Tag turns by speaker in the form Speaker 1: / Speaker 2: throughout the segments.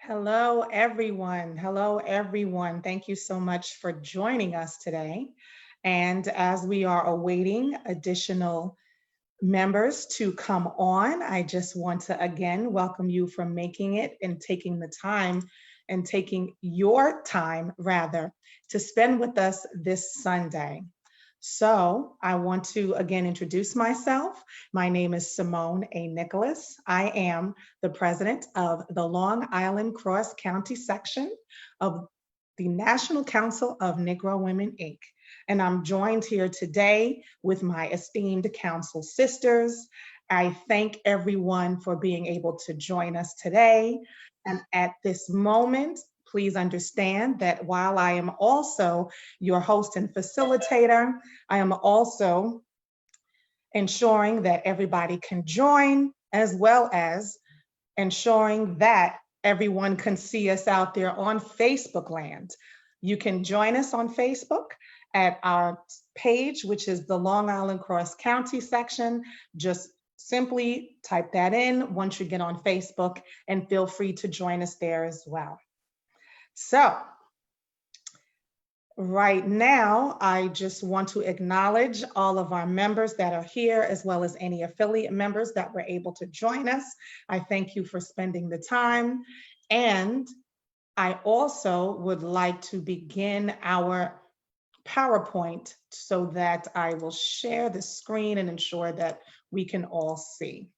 Speaker 1: Hello, everyone. Hello, everyone. Thank you so much for joining us today. And as we are awaiting additional members to come on, I just want to again welcome you for making it and taking the time and taking your time, rather, to spend with us this Sunday. So I want to again introduce myself. My name is Simone A. Nicholas. I am the president of the Long Island Cross County section of the National Council of Negro Women, Inc. And I'm joined here today with my esteemed council sisters. I thank everyone for being able to join us today. And at this moment, please understand that while I am also your host and facilitator, I am also ensuring that everybody can join, as well as ensuring that everyone can see us out there on Facebook land. You can join us on Facebook at our page, which is the Long Island Cross County section. Just simply type that in once you get on Facebook and feel free to join us there as well. So right now, I just want to acknowledge all of our members that are here, as well as any affiliate members that were able to join us. I thank you for spending the time. And I also would like to begin our PowerPoint so that I will share the screen and ensure that we can all see.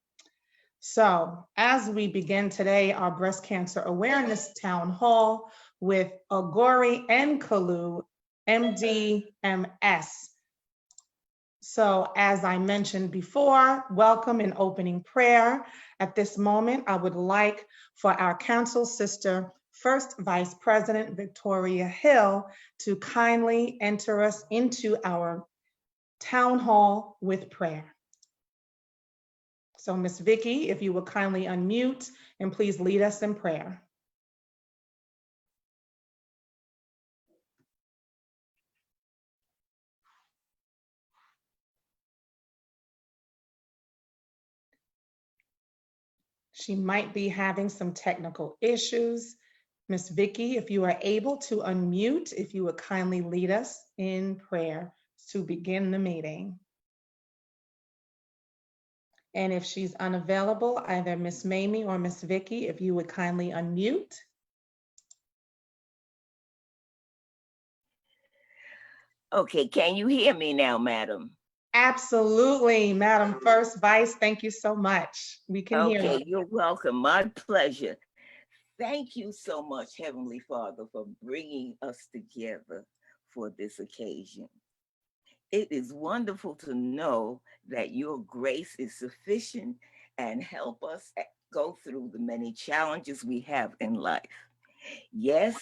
Speaker 1: So as we begin today, our breast cancer awareness town hall with Ogori and Kalu, MD, MS. So as I mentioned before, welcome and opening prayer. At this moment, I would like for our council sister, First Vice President Victoria Hill, to kindly enter us into our town hall with prayer. So Ms. Vicky, if you would kindly unmute and please lead us in prayer. She might be having some technical issues. Ms. Vicky, if you are able to unmute, if you would kindly lead us in prayer to begin the meeting. And if she's unavailable, either Ms. Mamie or Ms. Vicky, if you would kindly unmute.
Speaker 2: Okay, can you hear me now, madam?
Speaker 1: Absolutely, Madam First Vice, thank you so much. We can hear you.
Speaker 2: Okay, you're welcome. My pleasure. Thank you so much, Heavenly Father, for bringing us together for this occasion. It is wonderful to know that your grace is sufficient and help us go through the many challenges we have in life. Yes,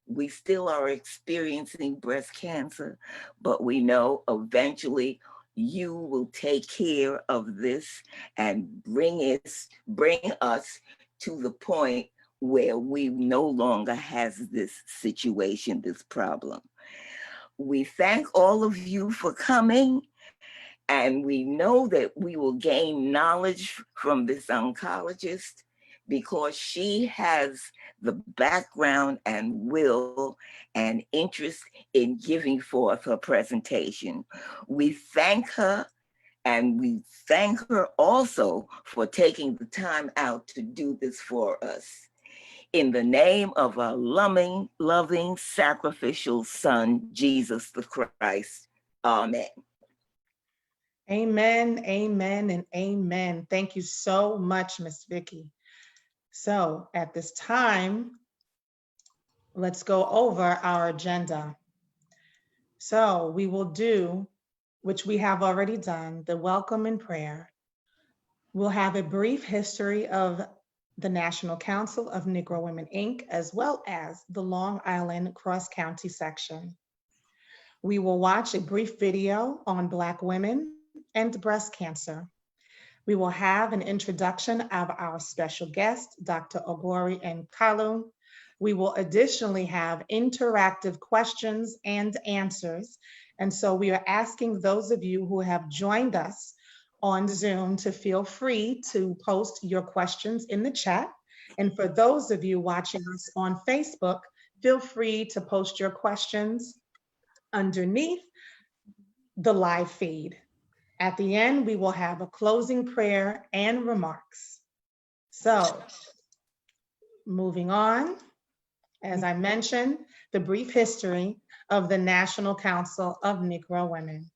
Speaker 2: we still are experiencing breast cancer, but we know eventually you will take care of this and bring us to the point where we no longer has this situation, this problem. We thank all of you for coming, and we know that we will gain knowledge from this oncologist because she has the background and will and interest in giving forth her presentation. We thank her, and we thank her also for taking the time out to do this for us. In the name of our loving, sacrificial Son, Jesus the Christ. Amen.
Speaker 1: Amen, amen, and amen. Thank you so much, Ms. Vicky. So at this time, let's go over our agenda. So we will do, which we have already done, the welcome and prayer. We'll have a brief history of the National Council of Negro Women, Inc., as well as the Long Island Cross County section. We will watch a brief video on Black women and breast cancer. We will have an introduction of our special guest, Dr. Ogori and Kalu. We will additionally have interactive questions and answers. And so we are asking those of you who have joined us on Zoom to feel free to post your questions in the chat. And for those of you watching us on Facebook, feel free to post your questions underneath the live feed. At the end, we will have a closing prayer and remarks. So, moving on, as I mentioned, the brief history of the National Council of Negro Women.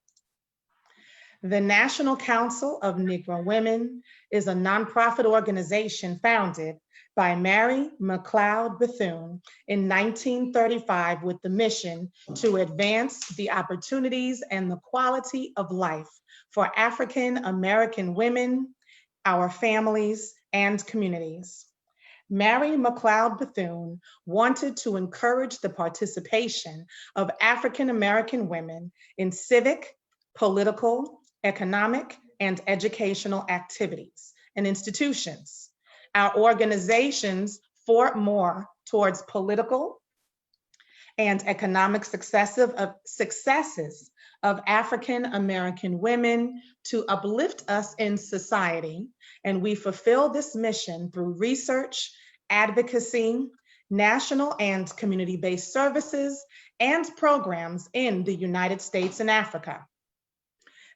Speaker 1: The National Council of Negro Women is a nonprofit organization founded by Mary McLeod Bethune in 1935 with the mission to advance the opportunities and the quality of life for African American women, our families, and communities. Mary McLeod Bethune wanted to encourage the participation of African American women in civic, political, economic, and educational activities and institutions. Our organizations fought more towards political and economic successes of African American women to uplift us in society, and we fulfill this mission through research, advocacy, national and community-based services, and programs in the United States and Africa.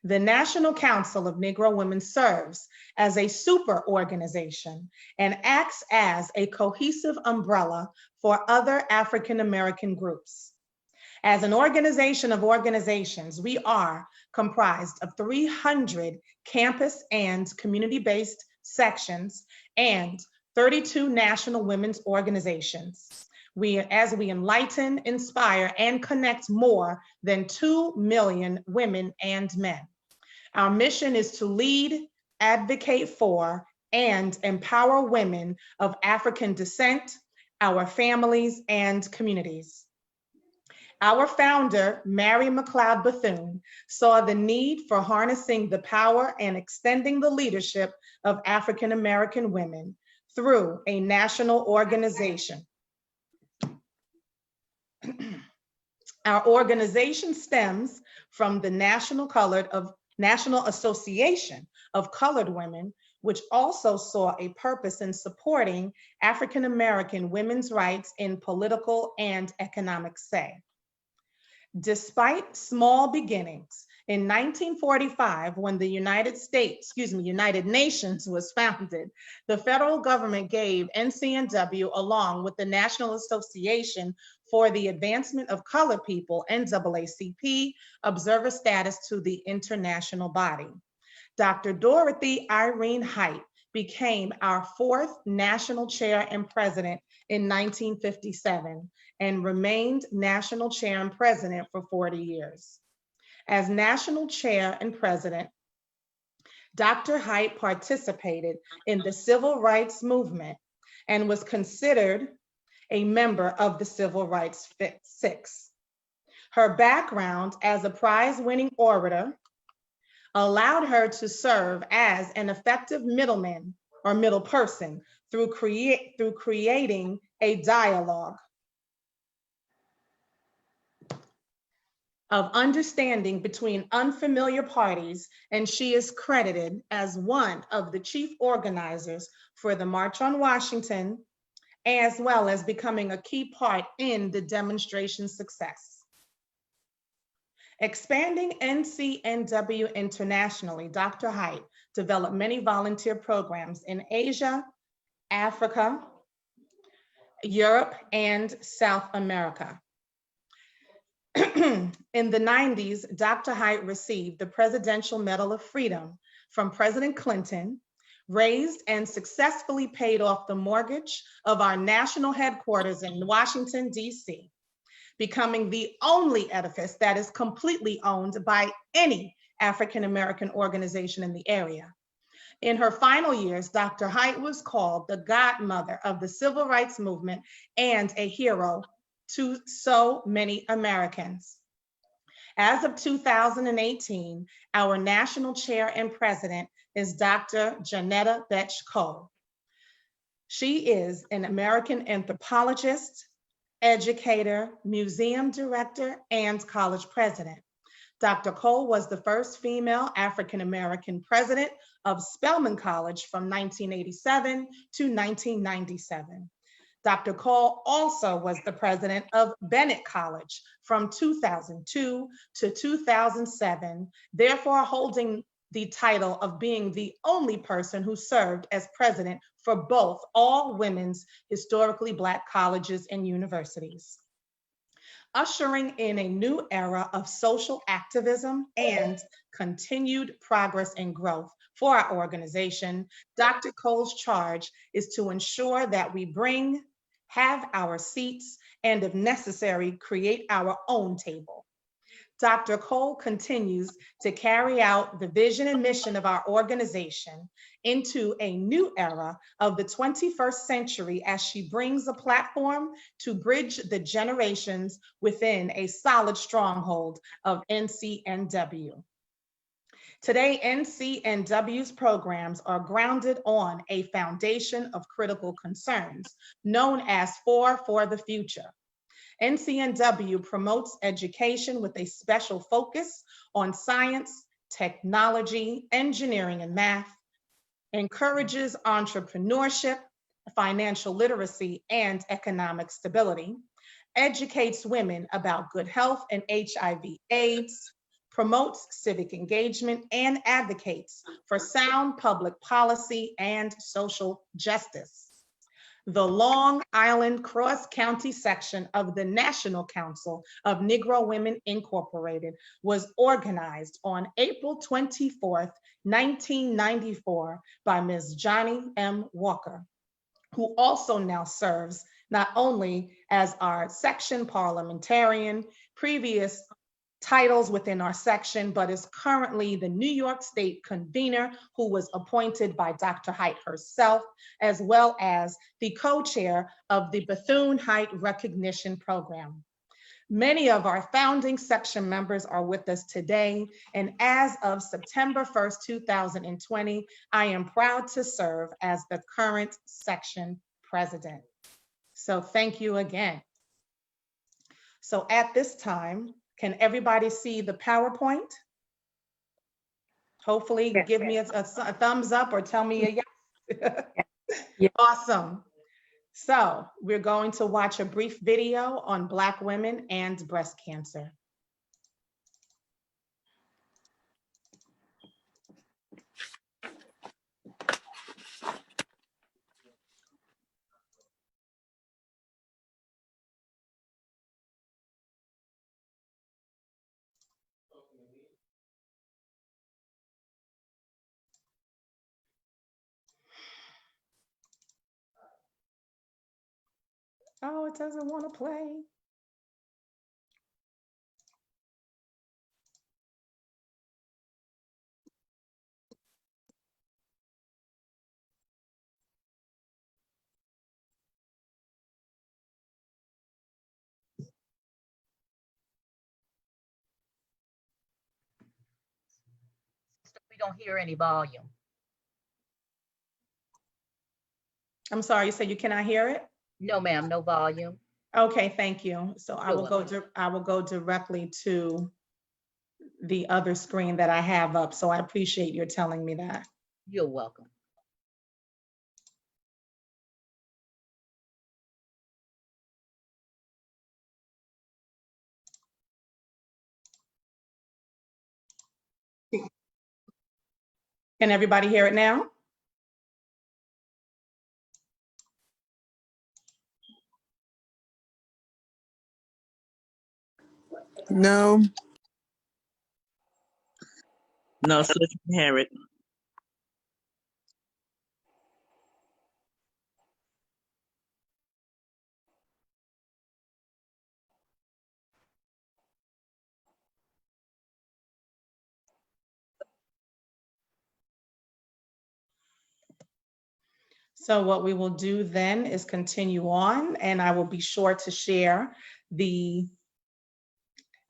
Speaker 1: The National Council of Negro Women serves as a super organization and acts as a cohesive umbrella for other African American groups. As an organization of organizations, we are comprised of 300 campus and community-based sections and 32 national women's organizations. As we enlighten, inspire, and connect more than 2 million women and men. Our mission is to lead, advocate for, and empower women of African descent, our families, and communities. Our founder, Mary McLeod Bethune, saw the need for harnessing the power and extending the leadership of African American women through a national organization. Our organization stems from the National Association of Colored Women, which also saw a purpose in supporting African American women's rights in political and economic say. Despite small beginnings, in 1945, when the United Nations was founded, the federal government gave NCNW, along with the National Association for the Advancement of Colored People, NAACP, observer status to the international body. Dr. Dorothy Irene Height became our 4th national chair and president in 1957 and remained national chair and president for 40 years. As national chair and president, Dr. Height participated in the civil rights movement and was considered a member of the Civil Rights Six. Her background as a prize-winning orator allowed her to serve as an effective middleman or middle person through creating a dialogue of understanding between unfamiliar parties, and she is credited as one of the chief organizers for the March on Washington, as well as becoming a key part in the demonstration's success. Expanding NCNW internationally, Dr. Height developed many volunteer programs in Asia, Africa, Europe, and South America. In the 90s, Dr. Height received the Presidential Medal of Freedom from President Clinton, raised and successfully paid off the mortgage of our national headquarters in Washington, D.C., becoming the only edifice that is completely owned by any African American organization in the area. In her final years, Dr. Height was called the godmother of the civil rights movement and a hero to so many Americans. As of 2018, our national chair and president is Dr. Janetta Betch Cole. She is an American anthropologist, educator, museum director, and college president. Dr. Cole was the first female African American president of Spelman College from 1987 to 1997. Dr. Cole also was the president of Bennett College from 2002 to 2007, therefore holding the title of being the only person who served as president for both all women's historically Black colleges and universities. Ushering in a new era of social activism and continued progress and growth for our organization, Dr. Cole's charge is to ensure that we have our seats, and if necessary, create our own table. Dr. Cole continues to carry out the vision and mission of our organization into a new era of the 21st century as she brings a platform to bridge the generations within a solid stronghold of NCNW. Today, NCNW's programs are grounded on a foundation of critical concerns known as for the Future. NCNW promotes education with a special focus on science, technology, engineering, and math, encourages entrepreneurship, financial literacy, and economic stability, educates women about good health and HIV/AIDS, promotes civic engagement, and advocates for sound public policy and social justice. The Long Island Cross-County section of the National Council of Negro Women, Incorporated was organized on April 24th, 1994 by Ms. Johnny M. Walker, who also now serves not only as our section parliamentarian, previous titles within our section, but is currently the New York State convener who was appointed by Dr. Height herself, as well as the co-chair of the Bethune-Height Recognition Program. Many of our founding section members are with us today, and as of September 1st, 2020, I am proud to serve as the current section president. So thank you again. So at this time, can everybody see the PowerPoint? Hopefully, yes, give me a thumbs up or tell me a yes. Yes. Awesome. So we're going to watch a brief video on Black women and breast cancer. Oh, it doesn't want to play.
Speaker 3: We don't hear any volume.
Speaker 1: I'm sorry, you said you cannot hear it?
Speaker 3: No, ma'am, no volume.
Speaker 1: Okay, thank you. So I will go directly to the other screen that I have up. So I appreciate your telling me that.
Speaker 3: You're welcome.
Speaker 1: Can everybody hear it now?
Speaker 4: No.
Speaker 5: No, so you can hear it.
Speaker 1: So what we will do then is continue on, and I will be sure to share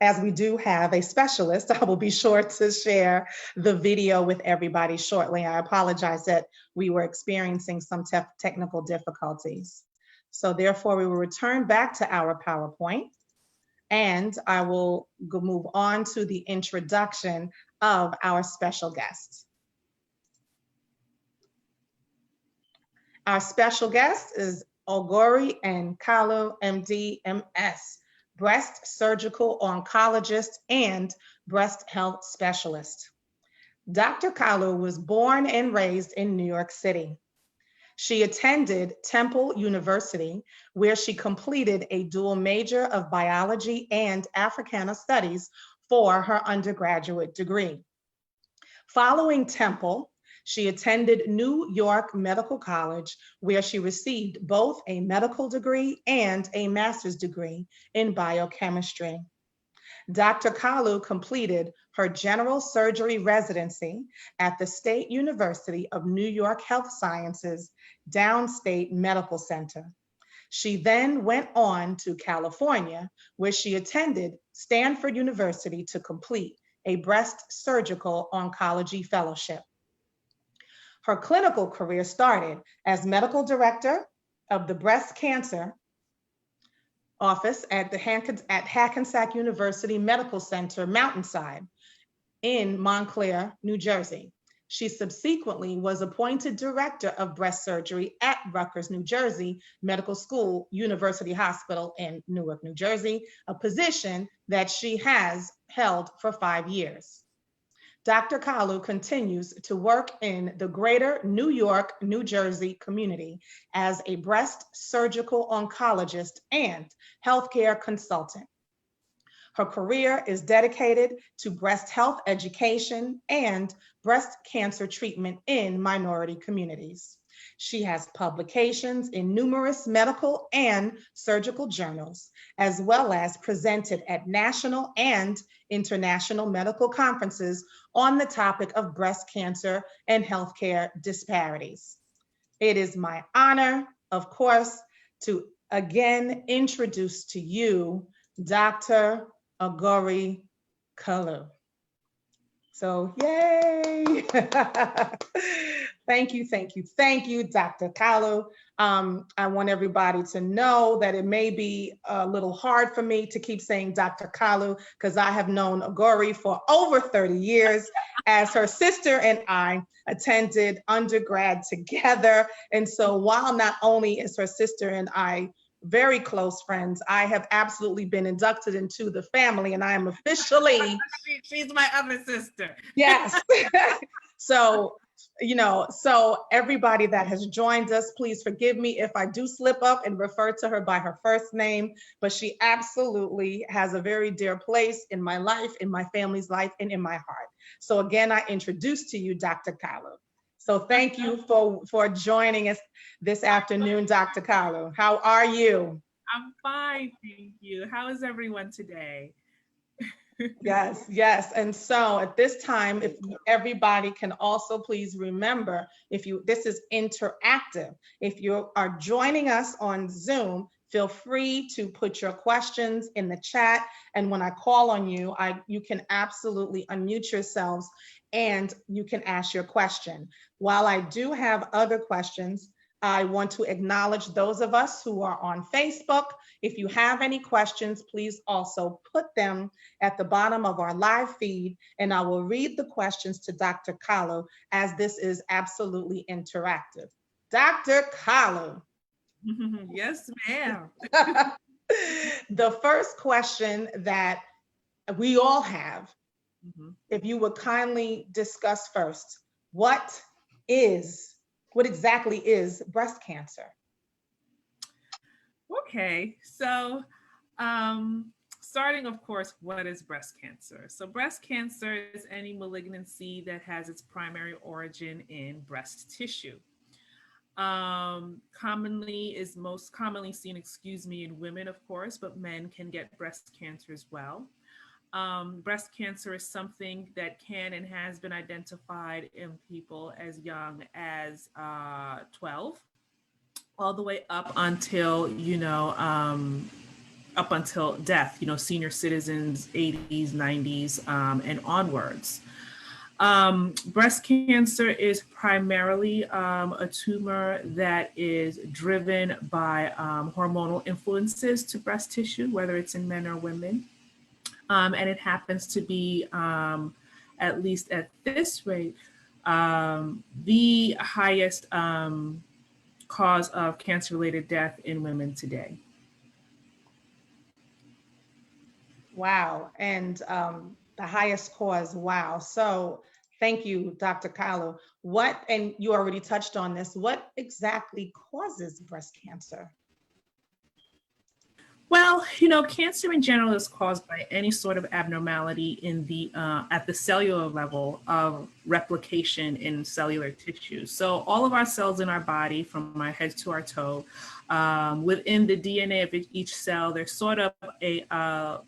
Speaker 1: as we do have a specialist, I will be sure to share the video with everybody shortly. I apologize that we were experiencing some technical difficulties. So therefore, we will return back to our PowerPoint, and I will move on to the introduction of our special guest. Our special guest is Ogori and Kalu, MD, MS, breast surgical oncologist and breast health specialist. Dr. Kalu was born and raised in New York City. She attended Temple University, where she completed a dual major of biology and Africana studies for her undergraduate degree. Following Temple, she attended New York Medical College, where she received both a medical degree and a master's degree in biochemistry. Dr. Kalu completed her general surgery residency at the State University of New York Health Sciences Downstate Medical Center. She then went on to California, where she attended Stanford University to complete a breast surgical oncology fellowship. Her clinical career started as medical director of the breast cancer office at Hackensack University Medical Center, Mountainside in Montclair, New Jersey. She subsequently was appointed director of breast surgery at Rutgers, New Jersey Medical School University Hospital in Newark, New Jersey, a position that she has held for 5 years. Dr. Kalu continues to work in the greater New York, New Jersey community as a breast surgical oncologist and healthcare consultant. Her career is dedicated to breast health education and breast cancer treatment in minority communities. She has publications in numerous medical and surgical journals, as well as presented at national and international medical conferences on the topic of breast cancer and healthcare disparities. It is my honor, of course, to again introduce to you Dr. Ogori Kalu. So, yay! Thank you, Dr. Kalu. I want everybody to know that it may be a little hard for me to keep saying Dr. Kalu because I have known Ogori for over 30 years, as her sister and I attended undergrad together. And so while not only is her sister and I very close friends, I have absolutely been inducted into the family, and I am officially
Speaker 4: she's my other sister.
Speaker 1: Yes. So, so everybody that has joined us, please forgive me if I do slip up and refer to her by her first name, but she absolutely has a very dear place in my life, in my family's life, and in my heart. So again, I introduce to you Dr. Kalu. So thank you for joining us this afternoon, Dr. Kalu. How are you?
Speaker 4: I'm fine, thank you. How is everyone today?
Speaker 1: Yes. And so at this time, if everybody can also please remember, this is interactive. If you are joining us on Zoom, feel free to put your questions in the chat. And when I call on you, you can absolutely unmute yourselves and you can ask your question. While I do have other questions, I want to acknowledge those of us who are on Facebook. If you have any questions, please also put them at the bottom of our live feed, and I will read the questions to Dr. Kalu, as this is absolutely interactive. Dr. Kalu.
Speaker 4: Yes, ma'am.
Speaker 1: The first question that we all have, if you would kindly discuss first, what exactly is breast cancer?
Speaker 4: Okay, so starting, of course, what is breast cancer? So breast cancer is any malignancy that has its primary origin in breast tissue. Is most commonly seen, in women, of course, but men can get breast cancer as well. Breast cancer is something that can and has been identified in people as young as 12, all the way up until, up until death, senior citizens, 80s, 90s, and onwards. Breast cancer is primarily a tumor that is driven by hormonal influences to breast tissue, whether it's in men or women. And it happens to be, at least at this rate, the highest cause of cancer-related death in women today.
Speaker 1: Wow. And the highest cause, wow. So thank you, Dr. Kalu. What, and you already touched on this, what exactly causes breast cancer?
Speaker 4: Well, cancer in general is caused by any sort of abnormality in the at the cellular level of replication in cellular tissue. So all of our cells in our body, from our head to our toe, within the DNA of each cell, there's sort of a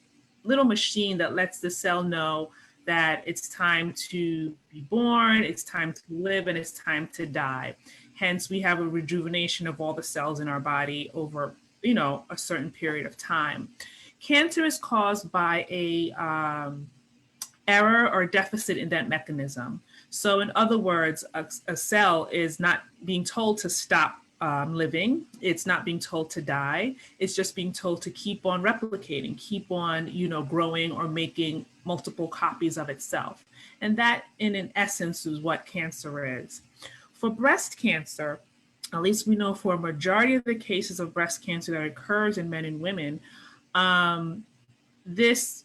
Speaker 4: little machine that lets the cell know that it's time to be born, it's time to live, and it's time to die. Hence, we have a rejuvenation of all the cells in our body over a certain period of time. Cancer is caused by a error or deficit in that mechanism. So in other words, a cell is not being told to stop living. It's not being told to die. It's just being told to keep on replicating, keep on, growing or making multiple copies of itself. And that, in essence, is what cancer is. For breast cancer, at least we know for a majority of the cases of breast cancer that occurs in men and women, there's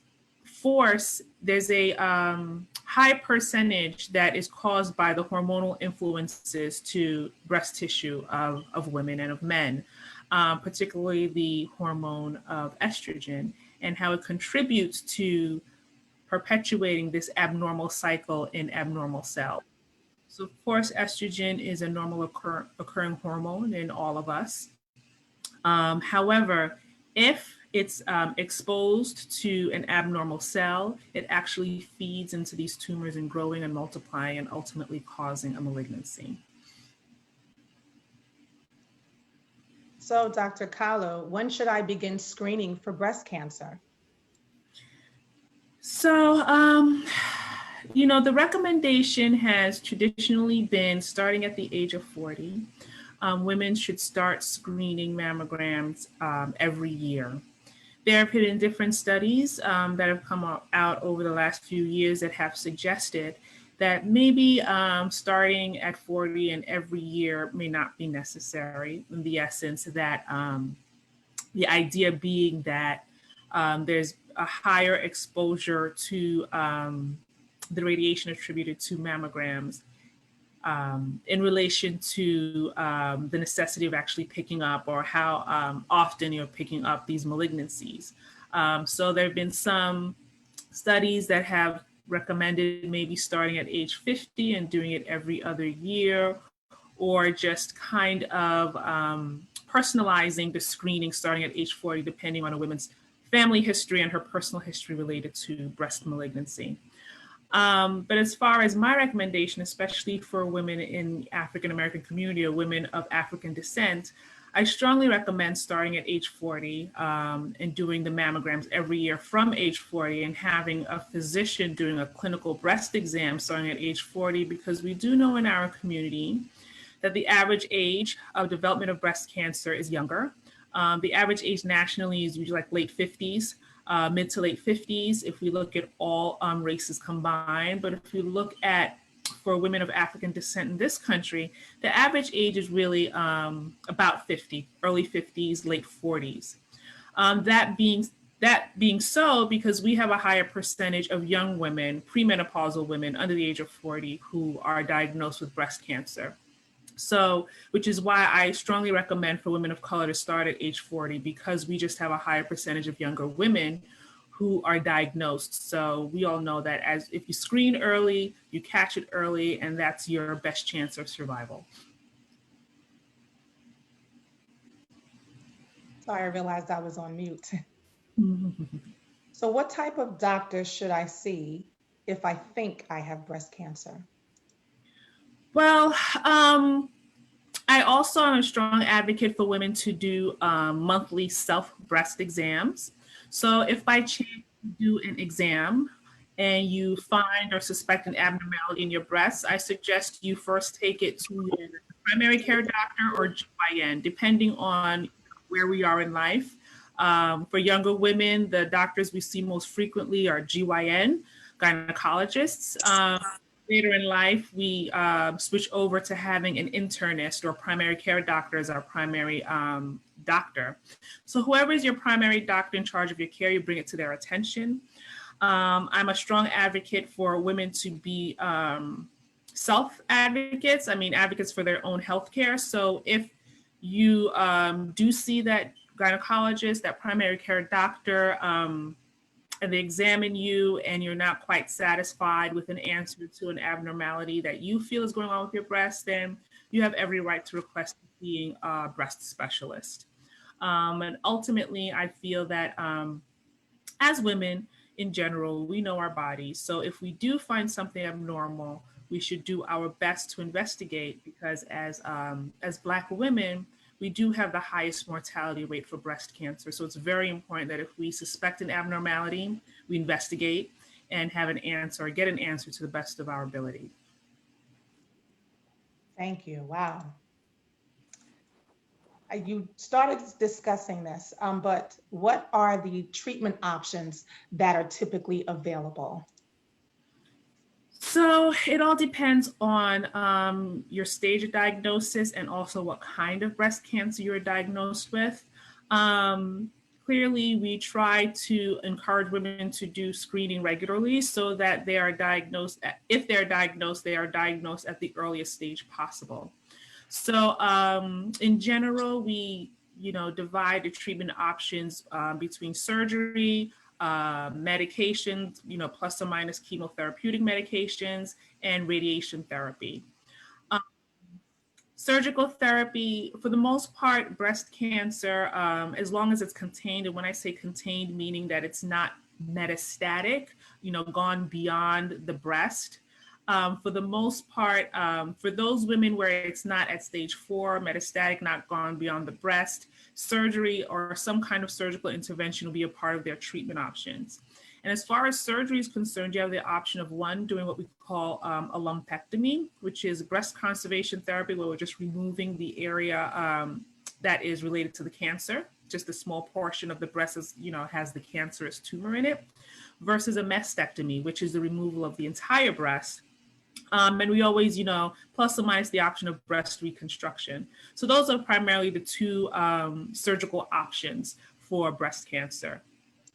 Speaker 4: a high percentage that is caused by the hormonal influences to breast tissue of women and of men, particularly the hormone of estrogen, and how it contributes to perpetuating this abnormal cycle in abnormal cells. So of course, estrogen is a normal occurring hormone in all of us. However, if it's exposed to an abnormal cell, it actually feeds into these tumors and growing and multiplying and ultimately causing a malignancy.
Speaker 1: So Dr. Kalu, when should I begin screening for breast cancer?
Speaker 4: So, the recommendation has traditionally been starting at the age of 40. Women should start screening mammograms every year. There have been different studies that have come out over the last few years that have suggested that maybe starting at 40 and every year may not be necessary, in the essence that the idea being that there's a higher exposure to the radiation attributed to mammograms in relation to the necessity of actually picking up, or how often you're picking up these malignancies. So there have been some studies that have recommended maybe starting at age 50 and doing it every other year, or just kind of personalizing the screening starting at age 40, depending on a woman's family history and her personal history related to breast malignancy. But as far as my recommendation, especially for women in the African American community or women of African descent, I strongly recommend starting at age 40 and doing the mammograms every year from age 40, and having a physician doing a clinical breast exam starting at age 40, because we do know in our community that the average age of development of breast cancer is younger. The average age nationally is usually like late 50s. Mid to late 50s, if we look at all races combined. But if you look at, for women of African descent in this country, the average age is really about 50, early 50s, late 40s. That being so, because we have a higher percentage of young women, premenopausal women under the age of 40, who are diagnosed with breast cancer. So, which is why I strongly recommend for women of color to start at age 40, because we just have a higher percentage of younger women who are diagnosed. So we all know that if you screen early, you catch it early, and that's your best chance of survival.
Speaker 1: Sorry, I realized I was on mute. So what type of doctor should I see if I think I have breast cancer?
Speaker 4: Well, I also am a strong advocate for women to do monthly self-breast exams. So if by chance you do an exam and you find or suspect an abnormality in your breast, I suggest you first take it to your primary care doctor or GYN, depending on where we are in life. For younger women, the doctors we see most frequently are GYN, gynecologists. later in life, we switch over to having an internist or primary care doctor as our primary doctor. So whoever is your primary doctor in charge of your care, you bring it to their attention. I'm a strong advocate for women to be self-advocates, advocates for their own healthcare. So if you do see that gynecologist, that primary care doctor, and they examine you and you're not quite satisfied with an answer to an abnormality that you feel is going on with your breast, then you have every right to request seeing a breast specialist. And ultimately, I feel that as women in general, we know our bodies. So if we do find something abnormal, we should do our best to investigate, because as Black women, we do have the highest mortality rate for breast cancer. So it's very important that if we suspect an abnormality, we investigate and have an answer, or get an answer to the best of our ability.
Speaker 1: Thank you. Wow. You started discussing this, but what are the treatment options that are typically available?
Speaker 4: So it all depends on your stage of diagnosis and also what kind of breast cancer you're diagnosed with. Clearly, we try to encourage women to do screening regularly so that they are diagnosed, if they're diagnosed, they are diagnosed at the earliest stage possible. So in general, we divide the treatment options between surgery, medications, plus or minus chemotherapeutic medications, and radiation therapy. Surgical therapy, for the most part, breast cancer, as long as it's contained, and when I say contained, meaning that it's not metastatic, gone beyond the breast. For the most part, for those women where it's not at stage 4, metastatic, not gone beyond the breast, surgery or some kind of surgical intervention will be a part of their treatment options. And as far as surgery is concerned, you have the option of doing what we call a lumpectomy, which is breast conservation therapy, where we're just removing the area that is related to the cancer. Just a small portion of the breast has the cancerous tumor in it, versus a mastectomy, which is the removal of the entire breast. And we always, plus or minus the option of breast reconstruction. So those are primarily the two surgical options for breast cancer.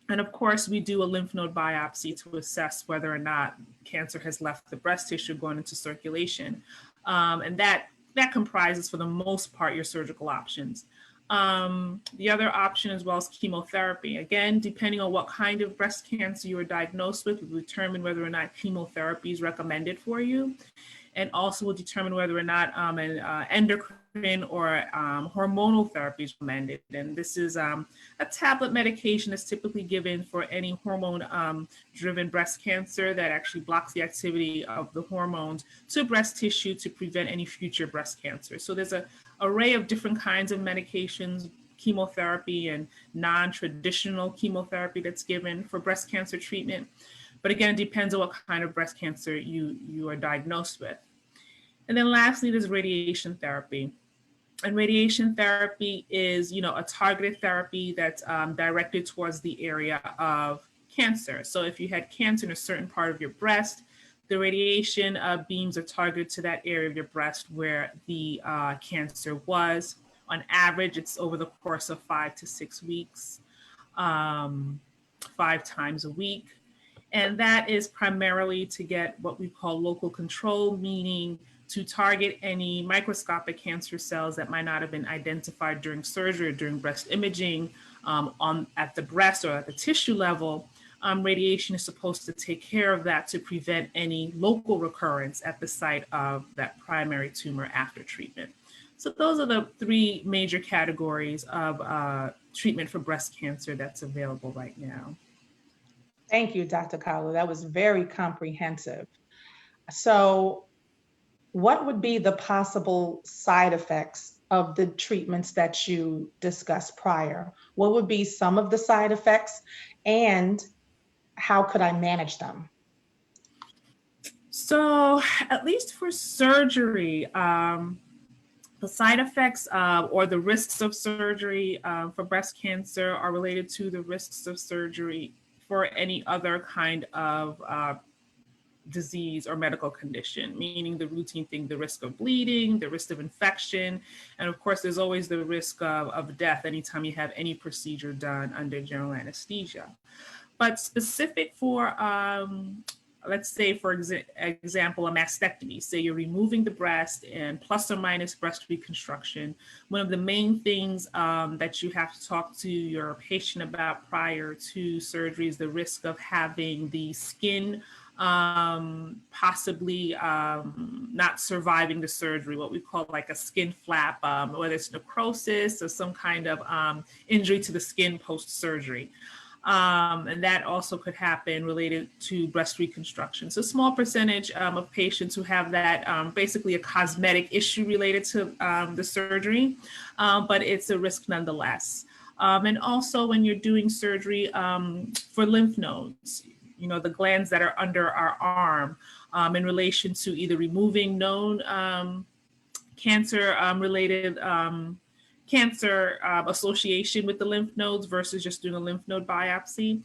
Speaker 4: And of course, we do a lymph node biopsy to assess whether or not cancer has left the breast tissue going into circulation. And that comprises, for the most part, your surgical options. The other option as well is chemotherapy. Again, depending on what kind of breast cancer you were diagnosed with, will determine whether or not chemotherapy is recommended for you, and also will determine whether or not an endocrine or hormonal therapy is recommended. And this is a tablet medication that's typically given for any hormone-driven breast cancer that actually blocks the activity of the hormones to breast tissue to prevent any future breast cancer. So there's an array of different kinds of medications, chemotherapy and non-traditional chemotherapy that's given for breast cancer treatment. But again, it depends on what kind of breast cancer you are diagnosed with. And then lastly, there's radiation therapy. And radiation therapy is, a targeted therapy that's directed towards the area of cancer. So if you had cancer in a certain part of your breast, the radiation beams are targeted to that area of your breast where the cancer was. On average, it's over the course of 5 to 6 weeks, 5 times a week. And that is primarily to get what we call local control, meaning to target any microscopic cancer cells that might not have been identified during surgery or during breast imaging at the breast or at the tissue level. Radiation is supposed to take care of that to prevent any local recurrence at the site of that primary tumor after treatment. So those are the 3 major categories of treatment for breast cancer that's available right now.
Speaker 1: Thank you, Dr. Kalu. That was very comprehensive. So what would be the possible side effects of the treatments that you discussed prior? What would be some of the side effects, and how could I manage them?
Speaker 4: So at least for surgery, the side effects or the risks of surgery for breast cancer are related to the risks of surgery for any other kind of disease or medical condition, meaning the routine thing, the risk of bleeding, the risk of infection, and of course, there's always the risk of death anytime you have any procedure done under general anesthesia. But specific for, let's say, for example, a mastectomy, say you're removing the breast and plus or minus breast reconstruction, one of the main things that you have to talk to your patient about prior to surgery is the risk of having the skin possibly not surviving the surgery, what we call like a skin flap, whether it's necrosis or some kind of injury to the skin post-surgery. And that also could happen related to breast reconstruction. So a small percentage of patients who have that, basically a cosmetic issue related to the surgery, but it's a risk nonetheless. And also when you're doing surgery for lymph nodes, you know, the glands that are under our arm in relation to either removing known cancer related cancer association with the lymph nodes versus just doing a lymph node biopsy.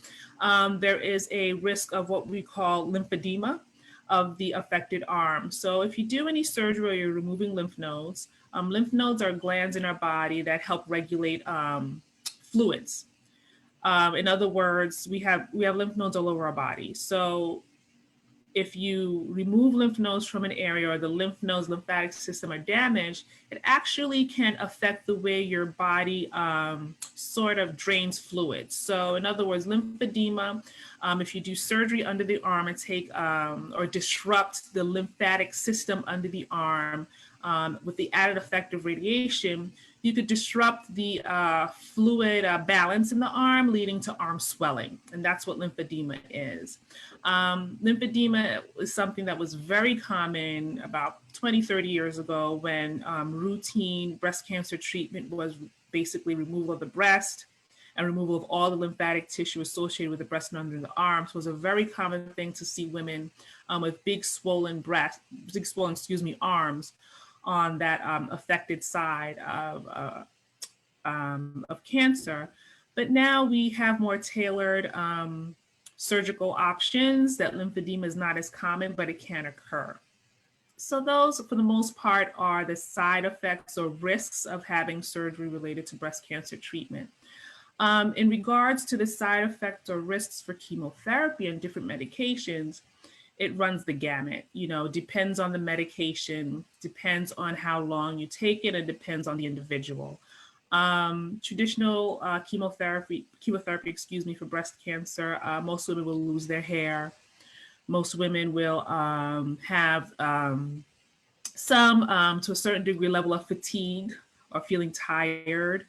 Speaker 4: There is a risk of what we call lymphedema of the affected arm. So if you do any surgery where you're removing lymph nodes are glands in our body that help regulate fluids. In other words, we have lymph nodes all over our body. So if you remove lymph nodes from an area or the lymph nodes, lymphatic system are damaged, it actually can affect the way your body sort of drains fluids. So in other words, lymphedema, if you do surgery under the arm and take or disrupt the lymphatic system under the arm with the added effect of radiation, you could disrupt the fluid balance in the arm, leading to arm swelling. And that's what lymphedema is. Lymphedema is something that was very common about 20, 30 years ago when routine breast cancer treatment was basically removal of the breast and removal of all the lymphatic tissue associated with the breast and under the arms. Was a very common thing to see women with big swollen arms on that affected side of cancer. But now we have more tailored surgical options that lymphedema is not as common, but it can occur. So those, for the most part, are the side effects or risks of having surgery related to breast cancer treatment. In regards to the side effects or risks for chemotherapy and different medications, it runs the gamut, you know, depends on the medication, depends on how long you take it, and depends on the individual. Traditional chemotherapy, for breast cancer, most women will lose their hair. Most women will have some, to a certain degree, level of fatigue or feeling tired.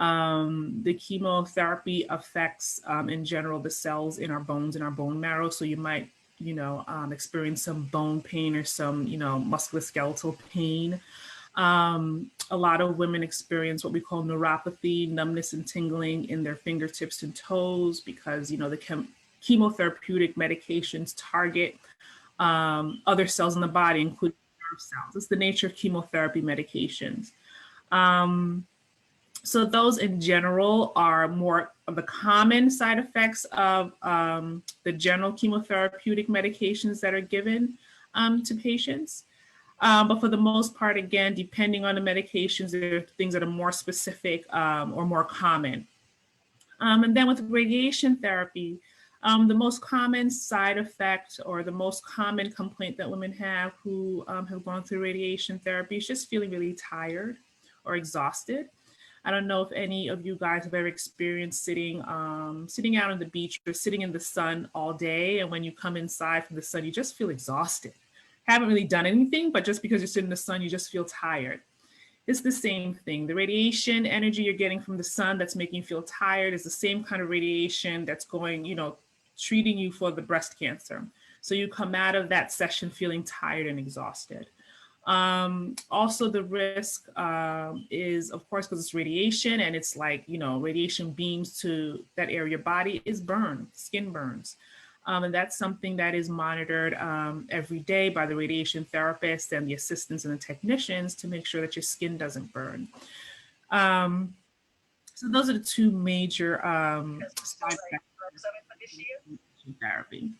Speaker 4: The chemotherapy affects, in general, the cells in our bones, in our bone marrow. So you might, you know, experience some bone pain or some, you know, musculoskeletal pain. A lot of women experience what we call neuropathy, numbness and tingling in their fingertips and toes because, you know, the chemotherapeutic medications target other cells in the body, including nerve cells. It's the nature of chemotherapy medications. So those in general are more of the common side effects of the general chemotherapeutic medications that are given to patients. But for the most part, again, depending on the medications, there are things that are more specific or more common. And then with radiation therapy, the most common side effect or the most common complaint that women have who have gone through radiation therapy is just feeling really tired or exhausted. I don't know if any of you guys have ever experienced sitting out on the beach or sitting in the sun all day. And when you come inside from the sun, you just feel exhausted. Haven't really done anything, but just because you're sitting in the sun, you just feel tired. It's the same thing. The radiation energy you're getting from the sun that's making you feel tired is the same kind of radiation that's going, you know, treating you for the breast cancer. So you come out of that session feeling tired and exhausted. Also, the risk is, of course, because it's radiation and it's like, you know, radiation beams to that area of your body is burn, skin burns. And that's something that is monitored every day by the radiation therapists and the assistants and the technicians to make sure that your skin doesn't burn. So those are the two major side effects of radiation therapy.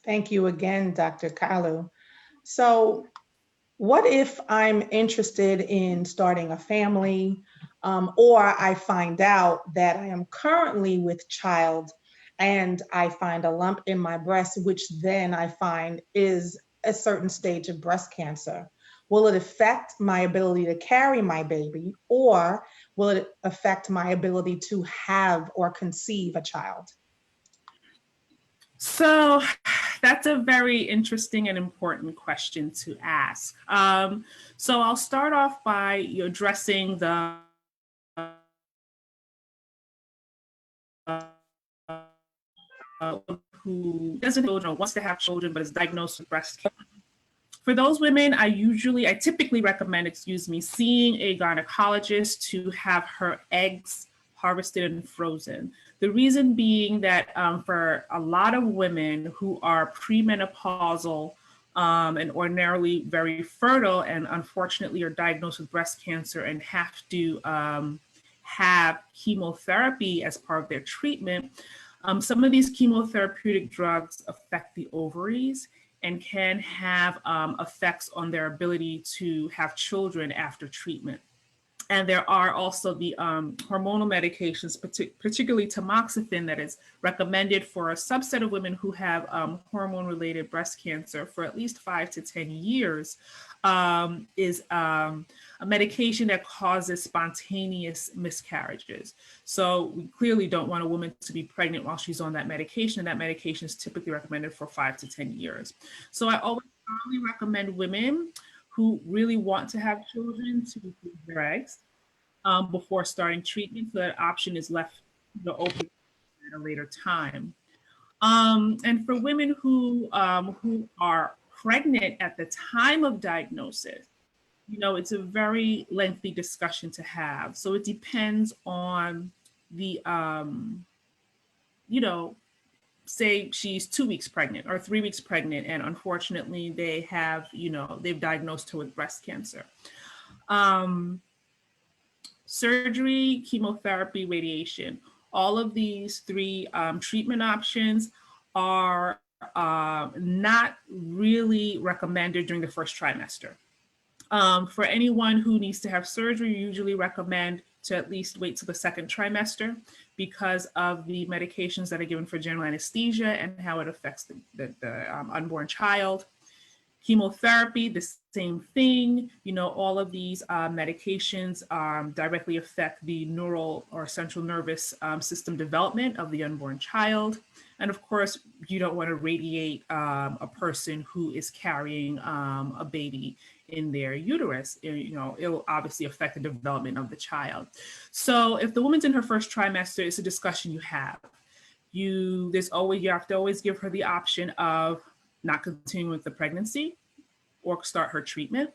Speaker 1: Thank you again, Dr. Kalu. So, what if I'm interested in starting a family, or I find out that I am currently with child and I find a lump in my breast, which then I find is a certain stage of breast cancer? Will it affect my ability to carry my baby, or will it affect my ability to have or conceive a child?
Speaker 4: So that's a very interesting and important question to ask. So I'll start off by addressing the who doesn't have children or wants to have children but is diagnosed with breast cancer. For those women, I typically recommend, seeing a gynecologist to have her eggs harvested and frozen. The reason being that for a lot of women who are premenopausal and ordinarily very fertile and unfortunately are diagnosed with breast cancer and have to have chemotherapy as part of their treatment, some of these chemotherapeutic drugs affect the ovaries and can have effects on their ability to have children after treatment. And there are also the hormonal medications, particularly tamoxifen, that is recommended for a subset of women who have hormone-related breast cancer for at least 5 to 10 years, is a medication that causes spontaneous miscarriages. So we clearly don't want a woman to be pregnant while she's on that medication, and that medication is typically recommended for 5 to 10 years. So I always strongly recommend women who really want to have children to freeze their eggs before starting treatment, so that option is left open at a later time. And for women who are pregnant at the time of diagnosis, it's a very lengthy discussion to have. So it depends on the, say she's 2 weeks pregnant or 3 weeks pregnant, and unfortunately they've diagnosed her with breast cancer. Surgery, chemotherapy, radiation, all of these three treatment options are not really recommended during the first trimester. For anyone who needs to have surgery, we usually recommend to at least wait till the second trimester because of the medications that are given for general anesthesia and how it affects the unborn child. Chemotherapy, the same thing. All of these medications directly affect the neural or central nervous system development of the unborn child. And of course, you don't want to radiate a person who is carrying a baby in their uterus. It'll obviously affect the development of the child. So if the woman's in her first trimester, it's a discussion you have. You have to always give her the option of not continuing with the pregnancy or start her treatment,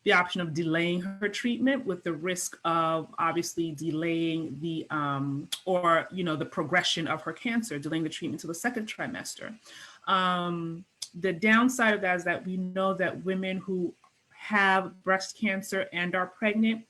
Speaker 4: the option of delaying her treatment with the risk of obviously delaying the progression of her cancer, delaying the treatment to the second trimester. The downside of that is that we know that women who have breast cancer and are pregnant,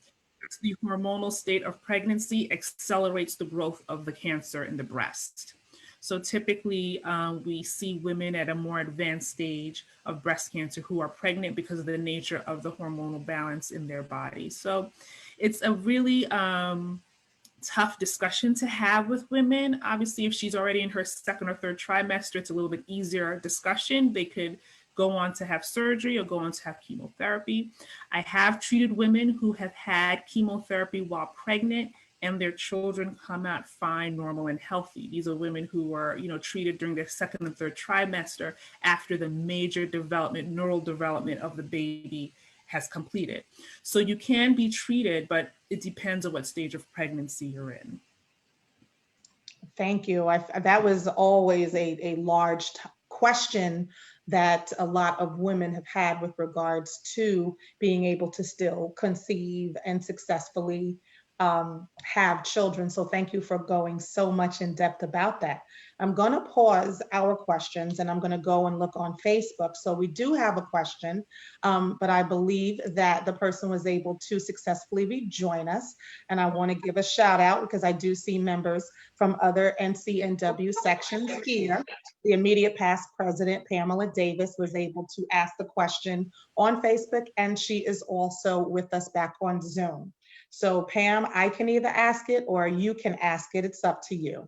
Speaker 4: the hormonal state of pregnancy accelerates the growth of the cancer in the breast. So typically we see women at a more advanced stage of breast cancer who are pregnant because of the nature of the hormonal balance in their body. So it's a really tough discussion to have with women. Obviously, if she's already in her second or third trimester, it's a little bit easier discussion. They could go on to have surgery or go on to have chemotherapy. I have treated women who have had chemotherapy while pregnant and their children come out fine, normal, and healthy. These are women who were, treated during their second and third trimester after the major neural development of the baby has completed. So you can be treated, but it depends on what stage of pregnancy you're in.
Speaker 1: Thank you. That was always a large question that a lot of women have had with regards to being able to still conceive and successfully have children. So thank you for going so much in depth about that. I'm going to pause our questions and I'm going to go and look on Facebook. So we do have a question, but I believe that the person was able to successfully rejoin us. And I want to give a shout out because I do see members from other NCNW sections here. The immediate past president, Pamela Davis, was able to ask the question on Facebook, and she is also with us back on Zoom. So Pam, I can either ask it or you can ask it. It's up to you.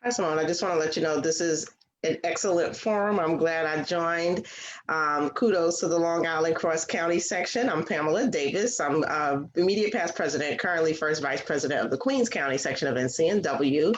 Speaker 6: Hi, Simone. I just want to let you know this is an excellent forum. I'm glad I joined. Kudos to the Long Island Cross County section. I'm Pamela Davis. I'm immediate past president, currently first vice president of the Queens County section of NCNW.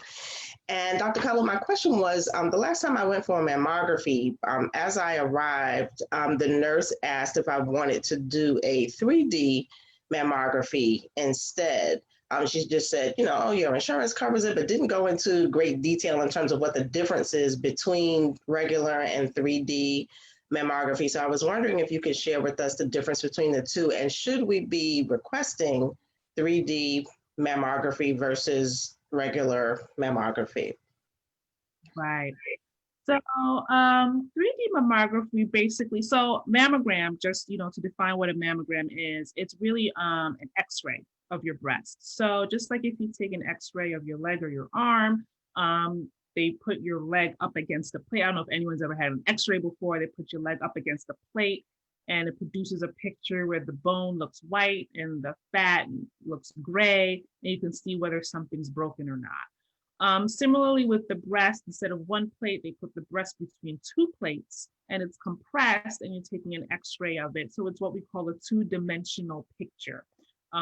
Speaker 6: And Dr. Kalu, my question was, the last time I went for a mammography, as I arrived, the nurse asked if I wanted to do a 3D mammography instead. She just said, you know, oh, your insurance covers it, but didn't go into great detail in terms of what the difference is between regular and 3D mammography. So I was wondering if you could share with us the difference between the two, and should we be requesting 3D mammography versus regular mammography?
Speaker 4: Right. So 3D mammography basically, so mammogram, just, you know, to define what a mammogram is, it's really an X-ray of your breast. So just like if you take an X-ray of your leg or your arm, they put your leg up against a plate. I don't know if anyone's ever had an X-ray before. They put your leg up against a plate and it produces a picture where the bone looks white and the fat looks gray, and you can see whether something's broken or not. Similarly with the breast, instead of one plate, they put the breast between two plates and it's compressed and you're taking an X-ray of it. So it's what we call a two-dimensional picture.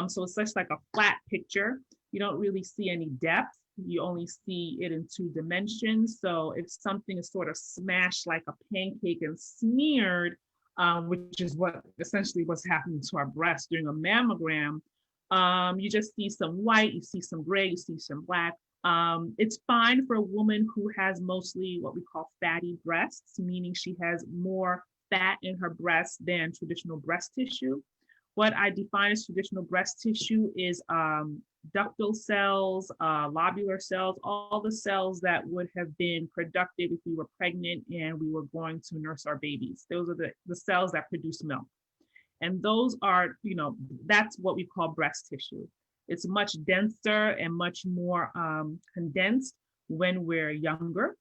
Speaker 4: So it's just like a flat picture. You don't really see any depth. You only see it in two dimensions. So if something is sort of smashed like a pancake and smeared, which is what essentially what's happening to our breast during a mammogram, you just see some white, you see some gray, you see some black. It's fine for a woman who has mostly what we call fatty breasts, meaning she has more fat in her breast than traditional breast tissue. What I define as traditional breast tissue is ductal cells, lobular cells, all the cells that would have been productive if we were pregnant and we were going to nurse our babies. Those are the cells that produce milk. And those are, you know, that's what we call breast tissue. It's much denser and much more condensed when we're younger,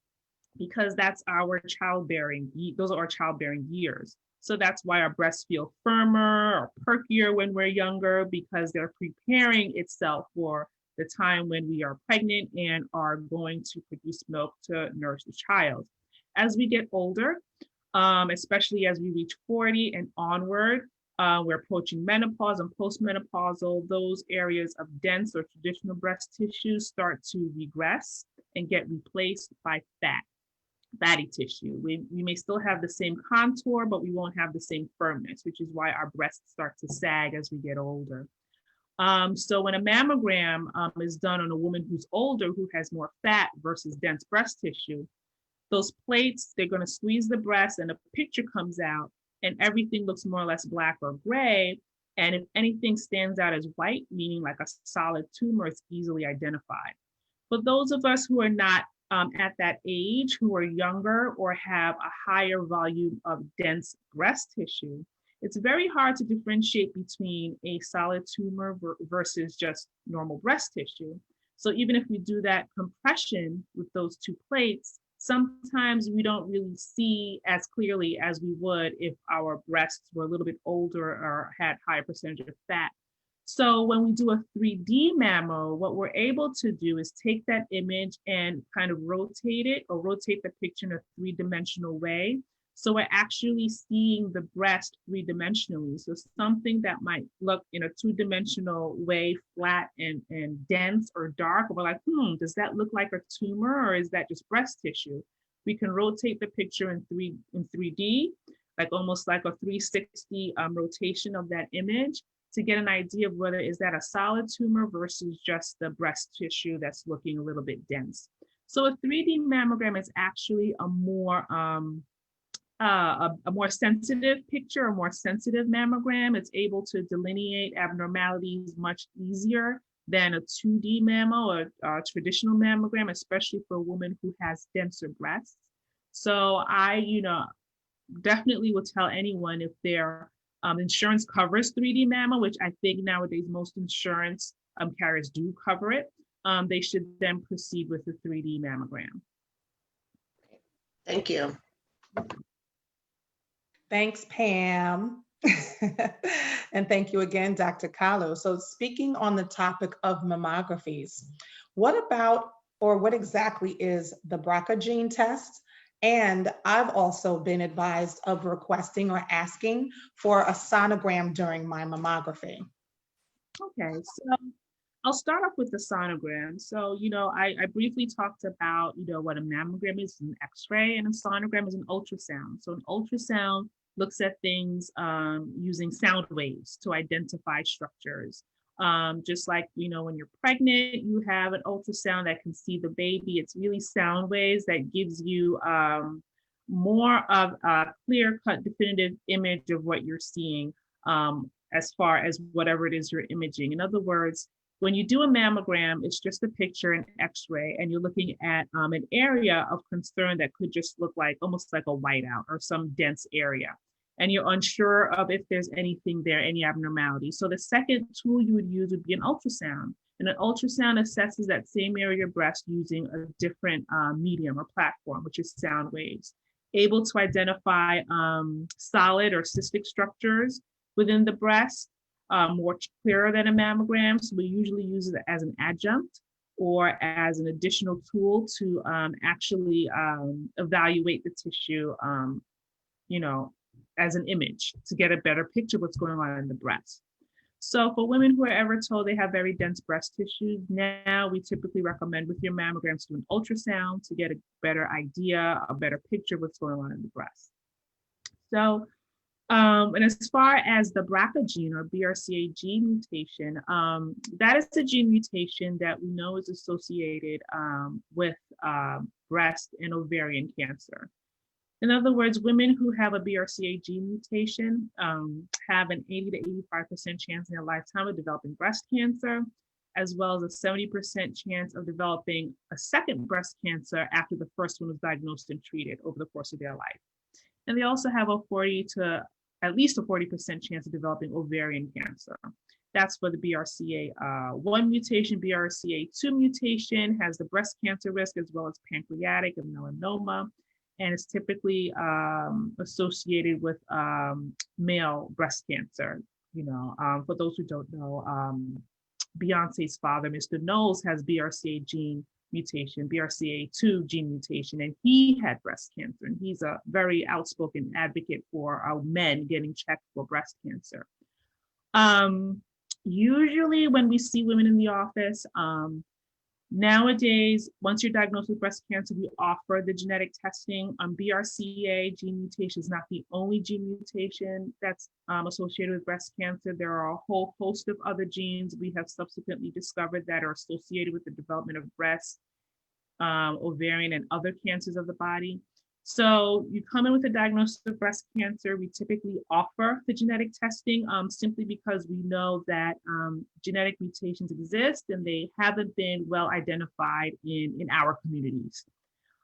Speaker 4: because that's our childbearing, those are our childbearing years. So that's why our breasts feel firmer or perkier when we're younger, because they're preparing itself for the time when we are pregnant and are going to produce milk to nourish the child. As we get older, especially as we reach 40 and onward, we're approaching menopause and postmenopausal, those areas of dense or traditional breast tissue start to regress and get replaced by fatty tissue. We may still have the same contour, but we won't have the same firmness, which is why our breasts start to sag as we get older. So when a mammogram is done on a woman who's older, who has more fat versus dense breast tissue, those plates, they're going to squeeze the breast and a picture comes out and everything looks more or less black or gray. And if anything stands out as white, meaning like a solid tumor, it's easily identified. But those of us who are not at that age, who are younger or have a higher volume of dense breast tissue, it's very hard to differentiate between a solid tumor versus just normal breast tissue. So even if we do that compression with those two plates, sometimes we don't really see as clearly as we would if our breasts were a little bit older or had higher percentage of fat. So when we do a 3D mammo, what we're able to do is take that image and kind of rotate it or rotate the picture in a three-dimensional way. So we're actually seeing the breast three-dimensionally. So something that might look in a two-dimensional way, flat and dense or dark, we're like, does that look like a tumor or is that just breast tissue? We can rotate the picture in 3D, like almost like a 360 rotation of that image, to get an idea of whether is that a solid tumor versus just the breast tissue that's looking a little bit dense. So a 3D mammogram is actually a more a more sensitive picture, a more sensitive mammogram. It's able to delineate abnormalities much easier than a 2D mammo or a traditional mammogram, especially for a woman who has denser breasts. So I, definitely would tell anyone if their insurance covers 3D mammo, which I think nowadays most insurance carriers do cover it, they should then proceed with the 3D mammogram.
Speaker 6: Thank you.
Speaker 1: Thanks, Pam. And thank you again, Dr. Kalu. So speaking on the topic of mammographies, what about, or what exactly is the BRCA gene test? And I've also been advised of requesting or asking for a sonogram during my mammography.
Speaker 4: Okay, so I'll start off with the sonogram. So, I briefly talked about, what a mammogram is, an X-ray, and a sonogram is an ultrasound. So an ultrasound looks at things using sound waves to identify structures. Just like, when you're pregnant, you have an ultrasound that can see the baby. It's really sound waves that gives you more of a clear-cut, definitive image of what you're seeing as far as whatever it is you're imaging. In other words, when you do a mammogram, it's just a picture, an X-ray, and you're looking at an area of concern that could just look like almost like a whiteout or some dense area. And you're unsure of if there's anything there, any abnormality. So the second tool you would use would be an ultrasound. And an ultrasound assesses that same area of breast using a different medium or platform, which is sound waves, able to identify solid or cystic structures within the breast, more clearer than a mammogram. So we usually use it as an adjunct or as an additional tool to actually evaluate the tissue, as an image to get a better picture of what's going on in the breast. So for women who are ever told they have very dense breast tissue, now we typically recommend with your mammograms to do an ultrasound to get a better idea, a better picture of what's going on in the breast. So, and as far as the BRCA gene or BRCA gene mutation, that is a gene mutation that we know is associated with breast and ovarian cancer. In other words, women who have a BRCA gene mutation have an 80 to 85% chance in their lifetime of developing breast cancer, as well as a 70% chance of developing a second breast cancer after the first one was diagnosed and treated over the course of their life. And they also have at least a 40% chance of developing ovarian cancer. That's for the BRCA1 mutation. BRCA2 mutation has the breast cancer risk as well as pancreatic and melanoma. And it's typically associated with male breast cancer. For those who don't know, Beyonce's father, Mr. Knowles, has BRCA gene mutation, BRCA2 gene mutation, and he had breast cancer. And he's a very outspoken advocate for men getting checked for breast cancer. Usually when we see women in the office, nowadays, once you're diagnosed with breast cancer, we offer the genetic testing. BRCA gene mutation is not the only gene mutation that's associated with breast cancer. There are a whole host of other genes we have subsequently discovered that are associated with the development of breast, ovarian, and other cancers of the body. So you come in with a diagnosis of breast cancer, we typically offer the genetic testing simply because we know that genetic mutations exist and they haven't been well identified in our communities.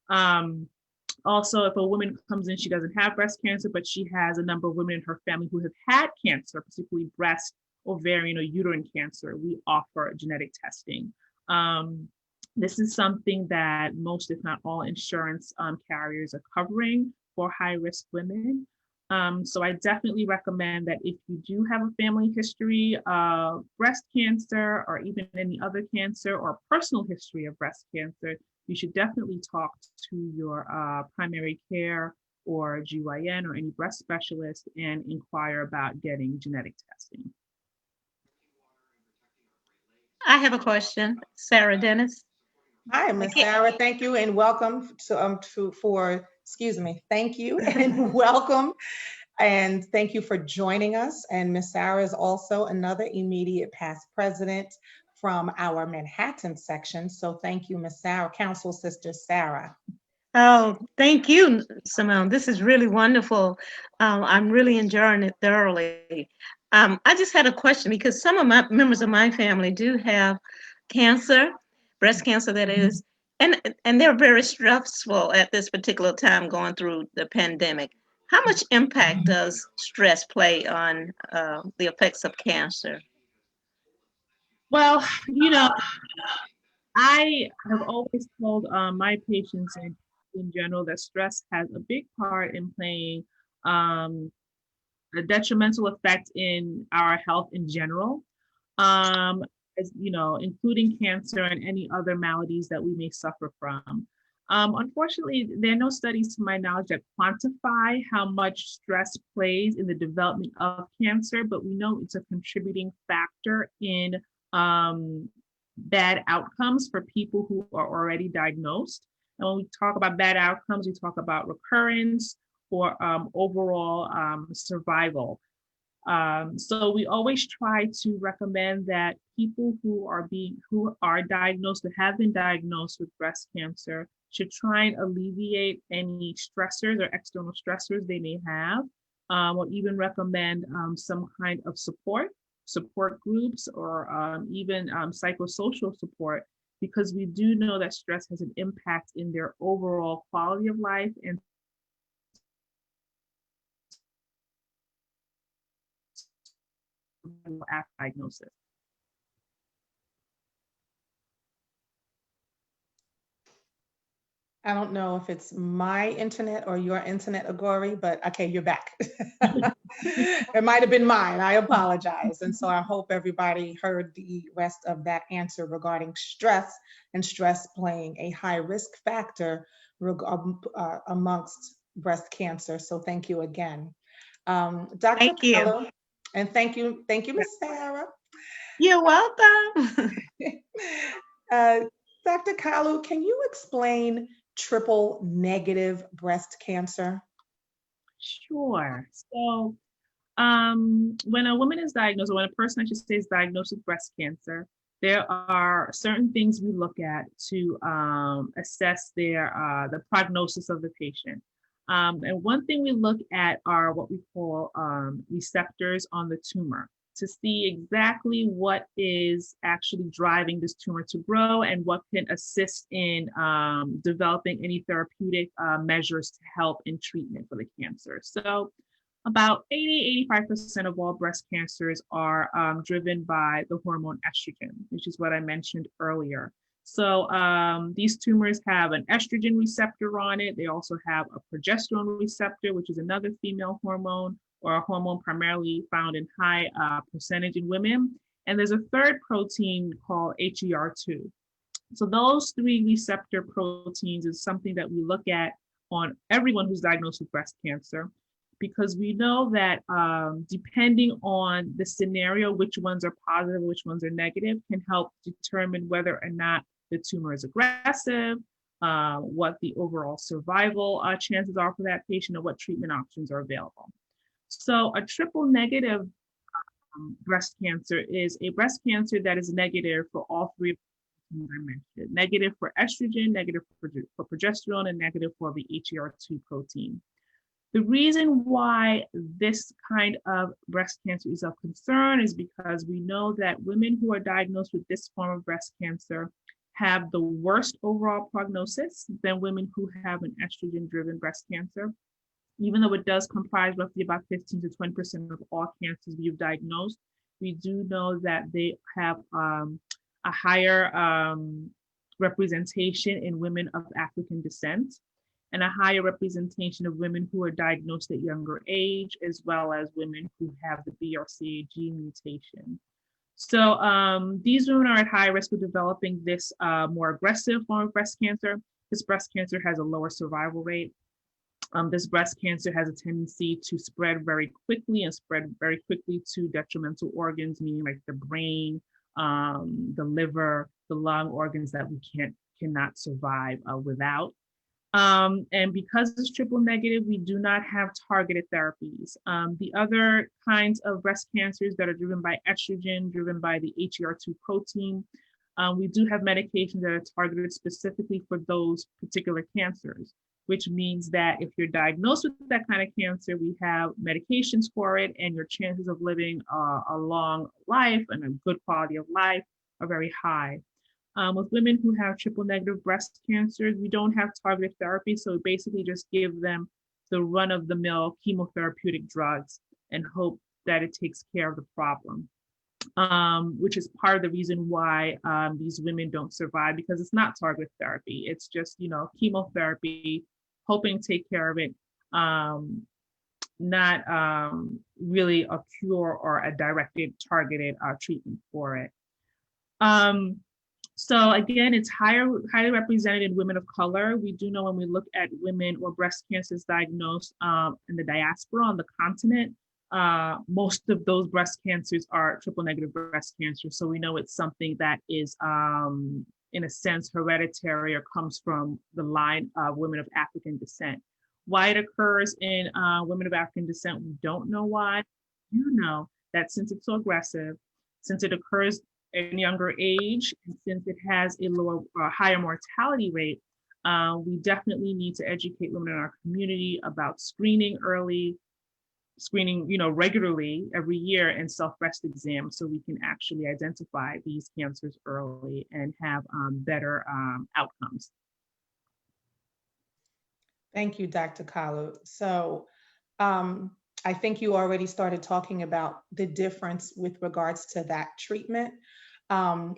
Speaker 4: Also, if a woman comes in, she doesn't have breast cancer, but she has a number of women in her family who have had cancer, particularly breast, ovarian, or uterine cancer, we offer genetic testing. This is something that most, if not all, insurance carriers are covering for high-risk women. So I definitely recommend that if you do have a family history of breast cancer or even any other cancer or personal history of breast cancer, you should definitely talk to your primary care or GYN or any breast specialist and inquire about getting genetic testing.
Speaker 7: I have a question, Sarah Dennis.
Speaker 1: Hi, Ms. Sarah. Thank you and welcome thank you and welcome. And thank you for joining us. And Ms. Sarah is also another immediate past president from our Manhattan section. So thank you, Ms. Sarah, Council Sister Sarah.
Speaker 7: Oh, thank you, Simone. This is really wonderful. I'm really enjoying it thoroughly. I just had a question because some of my members of my family do have cancer, breast cancer, that is, and they're very stressful at this particular time going through the pandemic. How much impact does stress play on the effects of cancer?
Speaker 4: Well, you know, I have always told my patients in general that stress has a big part in playing um, a detrimental effect in our health in general, um, as you know, including cancer and any other maladies that we may suffer from. Unfortunately, there are no studies to my knowledge that quantify how much stress plays in the development of cancer, but we know it's a contributing factor in bad outcomes for people who are already diagnosed. And when we talk about bad outcomes, we talk about recurrence or overall survival. So we always try to recommend that people who are diagnosed or have been diagnosed with breast cancer should try and alleviate any stressors or external stressors they may have, or even recommend some kind of support groups, or even psychosocial support, because we do know that stress has an impact in their overall quality of life and after diagnosis.
Speaker 1: I don't know if it's my internet or your internet, Ogori, but okay, you're back. It might have been mine. I apologize. And so I hope everybody heard the rest of that answer regarding stress and stress playing a high risk factor amongst breast cancer. So thank you again. Dr.
Speaker 7: Thank you.
Speaker 1: Kalu, and thank you, Ms. Sarah.
Speaker 7: You're welcome.
Speaker 1: uh, Dr. Kalu, can you explain triple negative breast cancer?
Speaker 4: Sure. So when a woman is diagnosed, or when a person, I should say, is diagnosed with breast cancer, there are certain things we look at to assess the prognosis of the patient. And one thing we look at are what we call receptors on the tumor, to see exactly what is actually driving this tumor to grow and what can assist in developing any therapeutic measures to help in treatment for the cancer. So about 80–85% of all breast cancers are driven by the hormone estrogen, which is what I mentioned earlier. So these tumors have an estrogen receptor on it. They also have a progesterone receptor, which is another female hormone, or a hormone primarily found in high percentage in women. And there's a third protein called HER2. So those three receptor proteins is something that we look at on everyone who's diagnosed with breast cancer, because we know that depending on the scenario, which ones are positive, which ones are negative, can help determine whether or not the tumor is aggressive, what the overall survival chances are for that patient, and what treatment options are available. So a triple negative breast cancer is a breast cancer that is negative for all three of the I mentioned: negative for estrogen, negative for progesterone, and negative for the HER2 protein. The reason why this kind of breast cancer is of concern is because we know that women who are diagnosed with this form of breast cancer have the worst overall prognosis than women who have an estrogen-driven breast cancer. Even though it does comprise roughly about 15–20% of all cancers we've diagnosed, we do know that they have a higher representation in women of African descent, and a higher representation of women who are diagnosed at younger age, as well as women who have the BRCA gene mutation. So these women are at high risk of developing this more aggressive form of breast cancer. This breast cancer has a lower survival rate. This breast cancer has a tendency to spread very quickly and spread very quickly to detrimental organs, meaning like the brain, the liver, the lung, organs that we cannot survive without. And because it's triple negative, we do not have targeted therapies. The other kinds of breast cancers that are driven by estrogen, driven by the HER2 protein, we do have medications that are targeted specifically for those particular cancers. which means that if you're diagnosed with that kind of cancer, we have medications for it, and your chances of living a long life and a good quality of life are very high. With women who have triple negative breast cancer, we don't have targeted therapy, so we basically just give them the run-of-the-mill chemotherapeutic drugs and hope that it takes care of the problem, which is part of the reason why these women don't survive, because it's not targeted therapy. It's just, chemotherapy, hoping to take care of it, not really a cure or a directed, targeted treatment for it. So again, it's highly represented in women of color. We do know when we look at women or breast cancers diagnosed in the diaspora on the continent, most of those breast cancers are triple negative breast cancer. So we know it's something that is, in a sense, hereditary or comes from the line of women of African descent. Why it occurs in women of African descent, we don't know why. You know that since it's so aggressive, since it occurs in younger age, and since it has a higher mortality rate, we definitely need to educate women in our community about screening early, regularly every year, and self-breast exams, so we can actually identify these cancers early and have better outcomes.
Speaker 1: Thank you, Dr. Kalu. So I think you already started talking about the difference with regards to that treatment.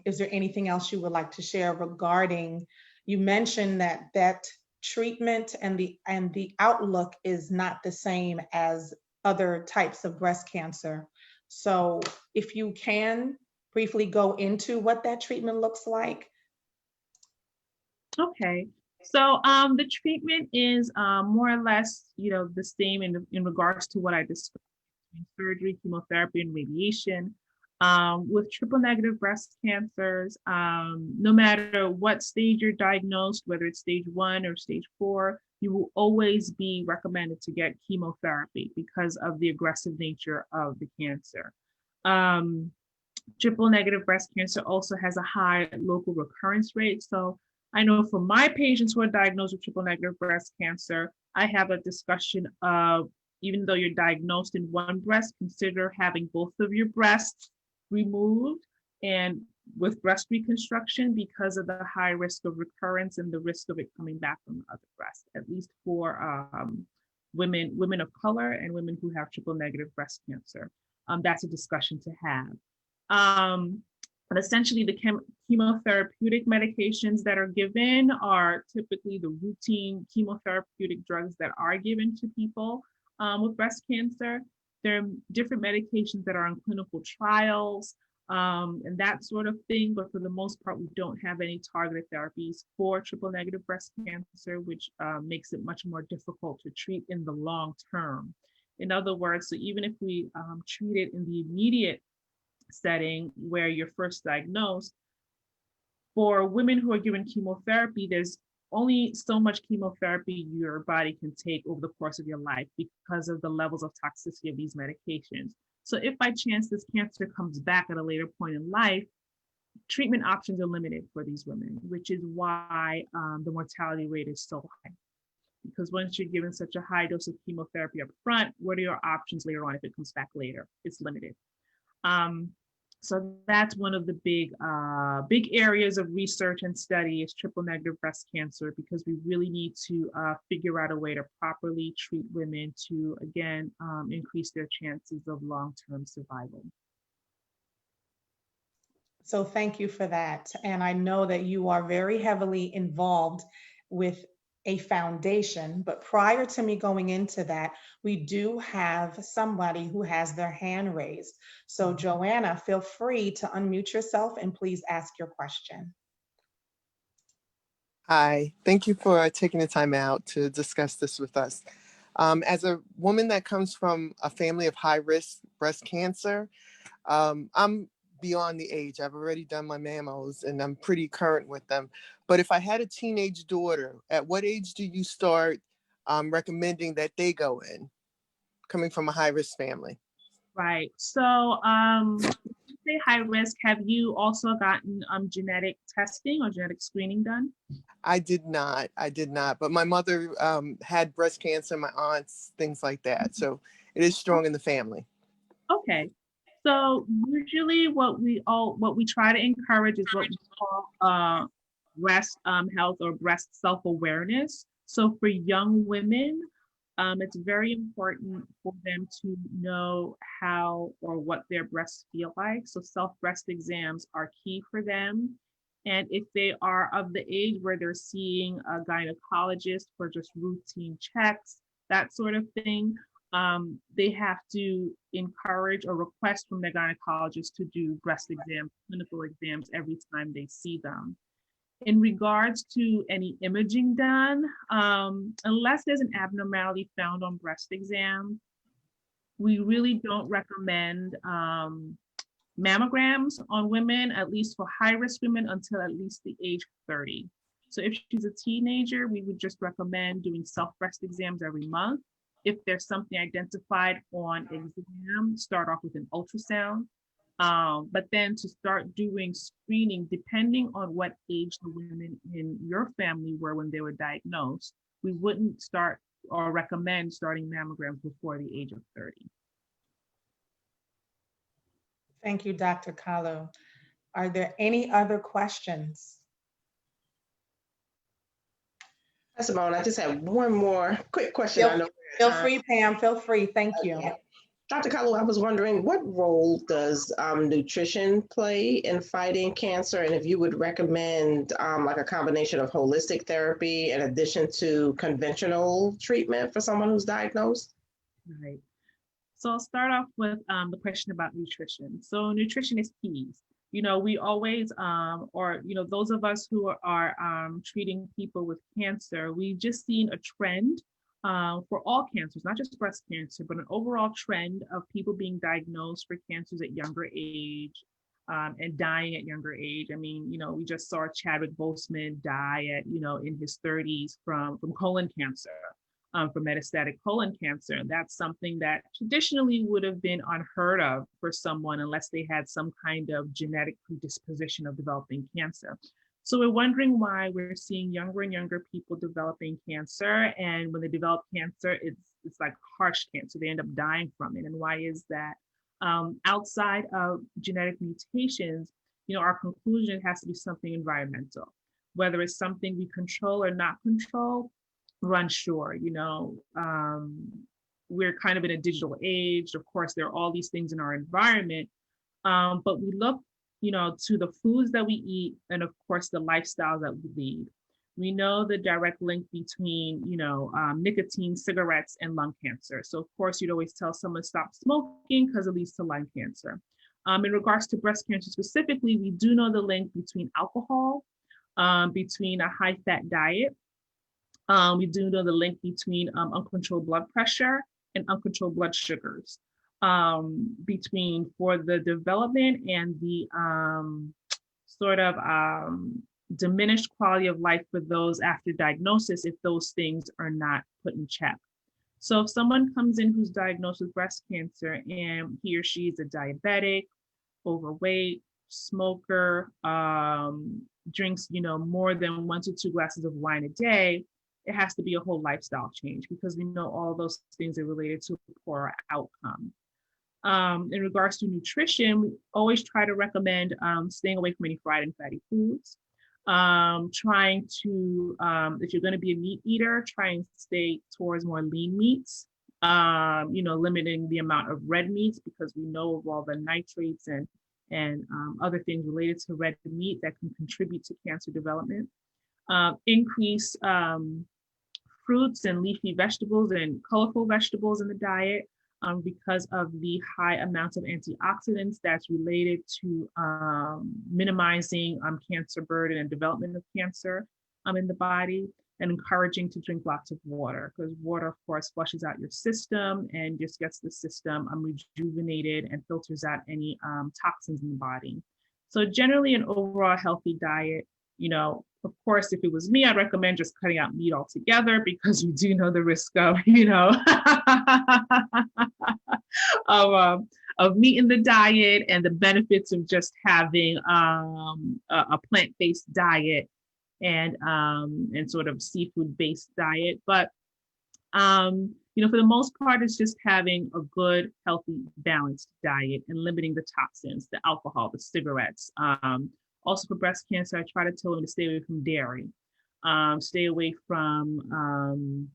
Speaker 1: Is there anything else you would like to share regarding, you mentioned that treatment and the outlook is not the same as other types of breast cancer. So if you can briefly go into what that treatment looks like.
Speaker 4: Okay. So the treatment is more or less, the same in regards to what I described: surgery, chemotherapy, and radiation. With triple negative breast cancers, no matter what stage you're diagnosed, whether it's stage 1 or stage 4, you will always be recommended to get chemotherapy because of the aggressive nature of the cancer. Triple negative breast cancer also has a high local recurrence rate. So I know for my patients who are diagnosed with triple negative breast cancer, I have a discussion of, even though you're diagnosed in one breast, consider having both of your breasts removed and with breast reconstruction, because of the high risk of recurrence and the risk of it coming back from the other breast, at least for women of color and women who have triple negative breast cancer. That's a discussion to have. But essentially, the chemotherapeutic medications that are given are typically the routine chemotherapeutic drugs that are given to people with breast cancer. There are different medications that are on clinical trials and that sort of thing, but for the most part, we don't have any targeted therapies for triple negative breast cancer, which makes it much more difficult to treat in the long term. In other words, so even if we treat it in the immediate setting where you're first diagnosed, for women who are given chemotherapy, there's only so much chemotherapy your body can take over the course of your life because of the levels of toxicity of these medications. So if by chance this cancer comes back at a later point in life, treatment options are limited for these women, which is why the mortality rate is so high. Because once you're given such a high dose of chemotherapy up front, what are your options later on if it comes back later? It's limited. So that's one of the big areas of research and study is triple negative breast cancer, because we really need to figure out a way to properly treat women to, again, increase their chances of long-term survival.
Speaker 1: So thank you for that. And I know that you are very heavily involved with a foundation, but prior to me going into that, we do have somebody who has their hand raised. So Joanna, feel free to unmute yourself and please ask your question.
Speaker 8: Hi, thank you for taking the time out to discuss this with us. As a woman that comes from a family of high-risk breast cancer, I'm beyond the age. I've already done my mammos and I'm pretty current with them. But if I had a teenage daughter, at what age do you start recommending that they go in, coming from a high-risk family?
Speaker 4: Right. So, you say high risk. Have you also gotten genetic testing or genetic screening done?
Speaker 8: I did not. I did not. But my mother had breast cancer, my aunts, things like that. So it is strong in the family.
Speaker 4: Okay. So usually what we try to encourage is what we call breast health or breast self-awareness. So for young women, it's very important for them to know how or what their breasts feel like. So self-breast exams are key for them. And if they are of the age where they're seeing a gynecologist for just routine checks, that sort of thing, they have to encourage or request from their gynecologist to do breast exams, clinical exams every time they see them. In regards to any imaging done, unless there's an abnormality found on breast exam, we really don't recommend mammograms on women, at least for high-risk women, until at least the age of 30. So if she's a teenager, we would just recommend doing self-breast exams every month. If there's something identified on exam, start off with an ultrasound. But then to start doing screening, depending on what age the women in your family were when they were diagnosed, we wouldn't start or recommend starting mammograms before the age of 30.
Speaker 1: Thank you, Dr. Kalu. Are there any other questions?
Speaker 6: Simone, I just have one more quick question. I know
Speaker 1: Feel free, Pam, feel free. Thank you.
Speaker 6: Dr. Kalu, I was wondering, what role does nutrition play in fighting cancer? And if you would recommend like a combination of holistic therapy in addition to conventional treatment for someone who's diagnosed?
Speaker 4: Right. So I'll start off with the question about nutrition. So nutrition is key. You know, we always, those of us who are treating people with cancer, we've just seen a trend for all cancers, not just breast cancer, but an overall trend of people being diagnosed for cancers at younger age and dying at younger age. I mean, you know, we just saw Chadwick Boseman die at, in his 30s from colon cancer. For metastatic colon cancer. And that's something that traditionally would have been unheard of for someone unless they had some kind of genetic predisposition of developing cancer. So we're wondering why we're seeing younger and younger people developing cancer. And when they develop cancer, it's like harsh cancer. They end up dying from it. And why is that? Outside of genetic mutations, our conclusion has to be something environmental. Whether it's something we control or not control, we're unsure. We're kind of in a digital age. Of course, there are all these things in our environment, but we look, to the foods that we eat and of course the lifestyles that we lead. We know the direct link between, nicotine, cigarettes, and lung cancer. So of course, you'd always tell someone stop smoking because it leads to lung cancer. In regards to breast cancer specifically, we do know the link between alcohol, between a high-fat diet. We do know the link between uncontrolled blood pressure and uncontrolled blood sugars, between for the development and the diminished quality of life for those after diagnosis if those things are not put in check. So if someone comes in who's diagnosed with breast cancer and he or she is a diabetic, overweight, smoker, drinks, more than 1 to 2 glasses of wine a day, it has to be a whole lifestyle change because we know all those things are related to a poorer outcome. In regards to nutrition, we always try to recommend staying away from any fried and fatty foods. Trying to, if you're going to be a meat eater, try and stay towards more lean meats, limiting the amount of red meats because we know of all the nitrates and other things related to red meat that can contribute to cancer development. Increase fruits and leafy vegetables and colorful vegetables in the diet because of the high amounts of antioxidants that's related to minimizing cancer burden and development of cancer in the body, and encouraging to drink lots of water because water, of course, flushes out your system and just gets the system rejuvenated and filters out any toxins in the body. So generally an overall healthy diet. Of course, if it was me, I'd recommend just cutting out meat altogether because you do know the risk of, of meat in the diet and the benefits of just having a plant-based diet and sort of seafood-based diet. But for the most part, it's just having a good, healthy, balanced diet and limiting the toxins, the alcohol, the cigarettes. Also for breast cancer, I try to tell them to stay away from dairy, stay away from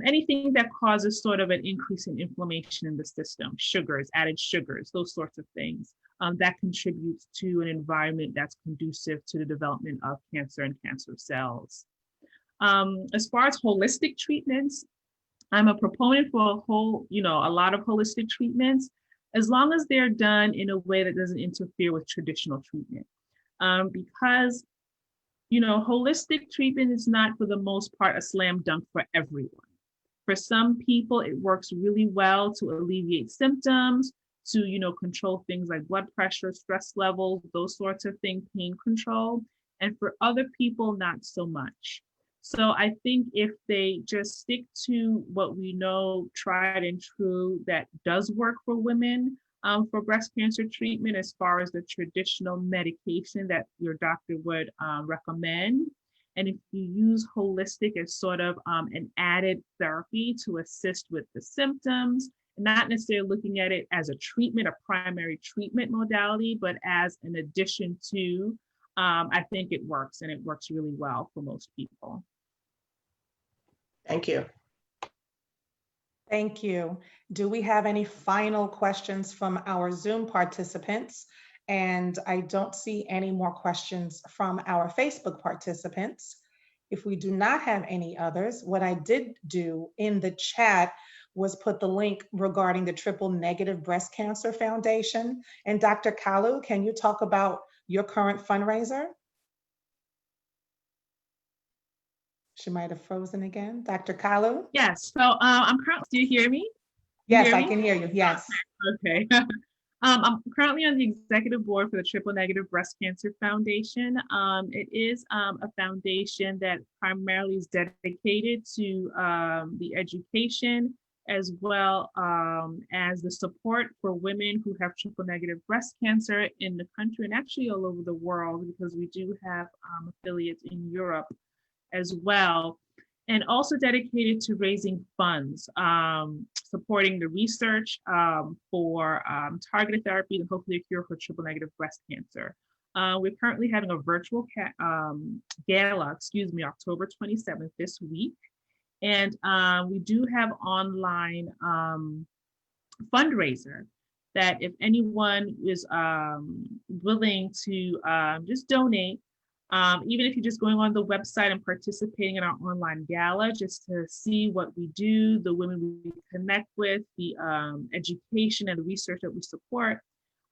Speaker 4: anything that causes sort of an increase in inflammation in the system, sugars, added sugars, those sorts of things. That contributes to an environment that's conducive to the development of cancer and cancer cells. As far as holistic treatments, I'm a proponent for a lot of holistic treatments, as long as they're done in a way that doesn't interfere with traditional treatment. Because holistic treatment is not, for the most part, a slam dunk for everyone. For some people, it works really well to alleviate symptoms, to control things like blood pressure, stress levels, those sorts of things, pain control. And for other people, not so much. So I think if they just stick to what we know, tried and true, that does work for women for breast cancer treatment, as far as the traditional medication that your doctor would recommend. And if you use holistic as sort of an added therapy to assist with the symptoms, not necessarily looking at it as a treatment, a primary treatment modality, but as an addition to, I think it works, and it works really well for most people.
Speaker 6: Thank you.
Speaker 1: Thank you. Do we have any final questions from our Zoom participants? And I don't see any more questions from our Facebook participants. If we do not have any others, what I did do in the chat was put the link regarding the Triple Negative Breast Cancer Foundation. And Dr. Kalu, can you talk about your current fundraiser? She might have frozen again. Dr. Kalu?
Speaker 4: Yes, so I'm currently, do you hear me?
Speaker 1: Yes, I can hear you, yes.
Speaker 4: Okay. I'm currently on the executive board for the Triple Negative Breast Cancer Foundation. It is a foundation that primarily is dedicated to the education, as well as the support for women who have triple negative breast cancer in the country and actually all over the world, because we do have affiliates in Europe as well, and also dedicated to raising funds, supporting the research for targeted therapy and hopefully a cure for triple negative breast cancer. We're currently having a virtual gala, October 27th this week. And we do have online fundraiser that if anyone is willing to just donate, even if you're just going on the website and participating in our online gala, just to see what we do, the women we connect with, the education and the research that we support.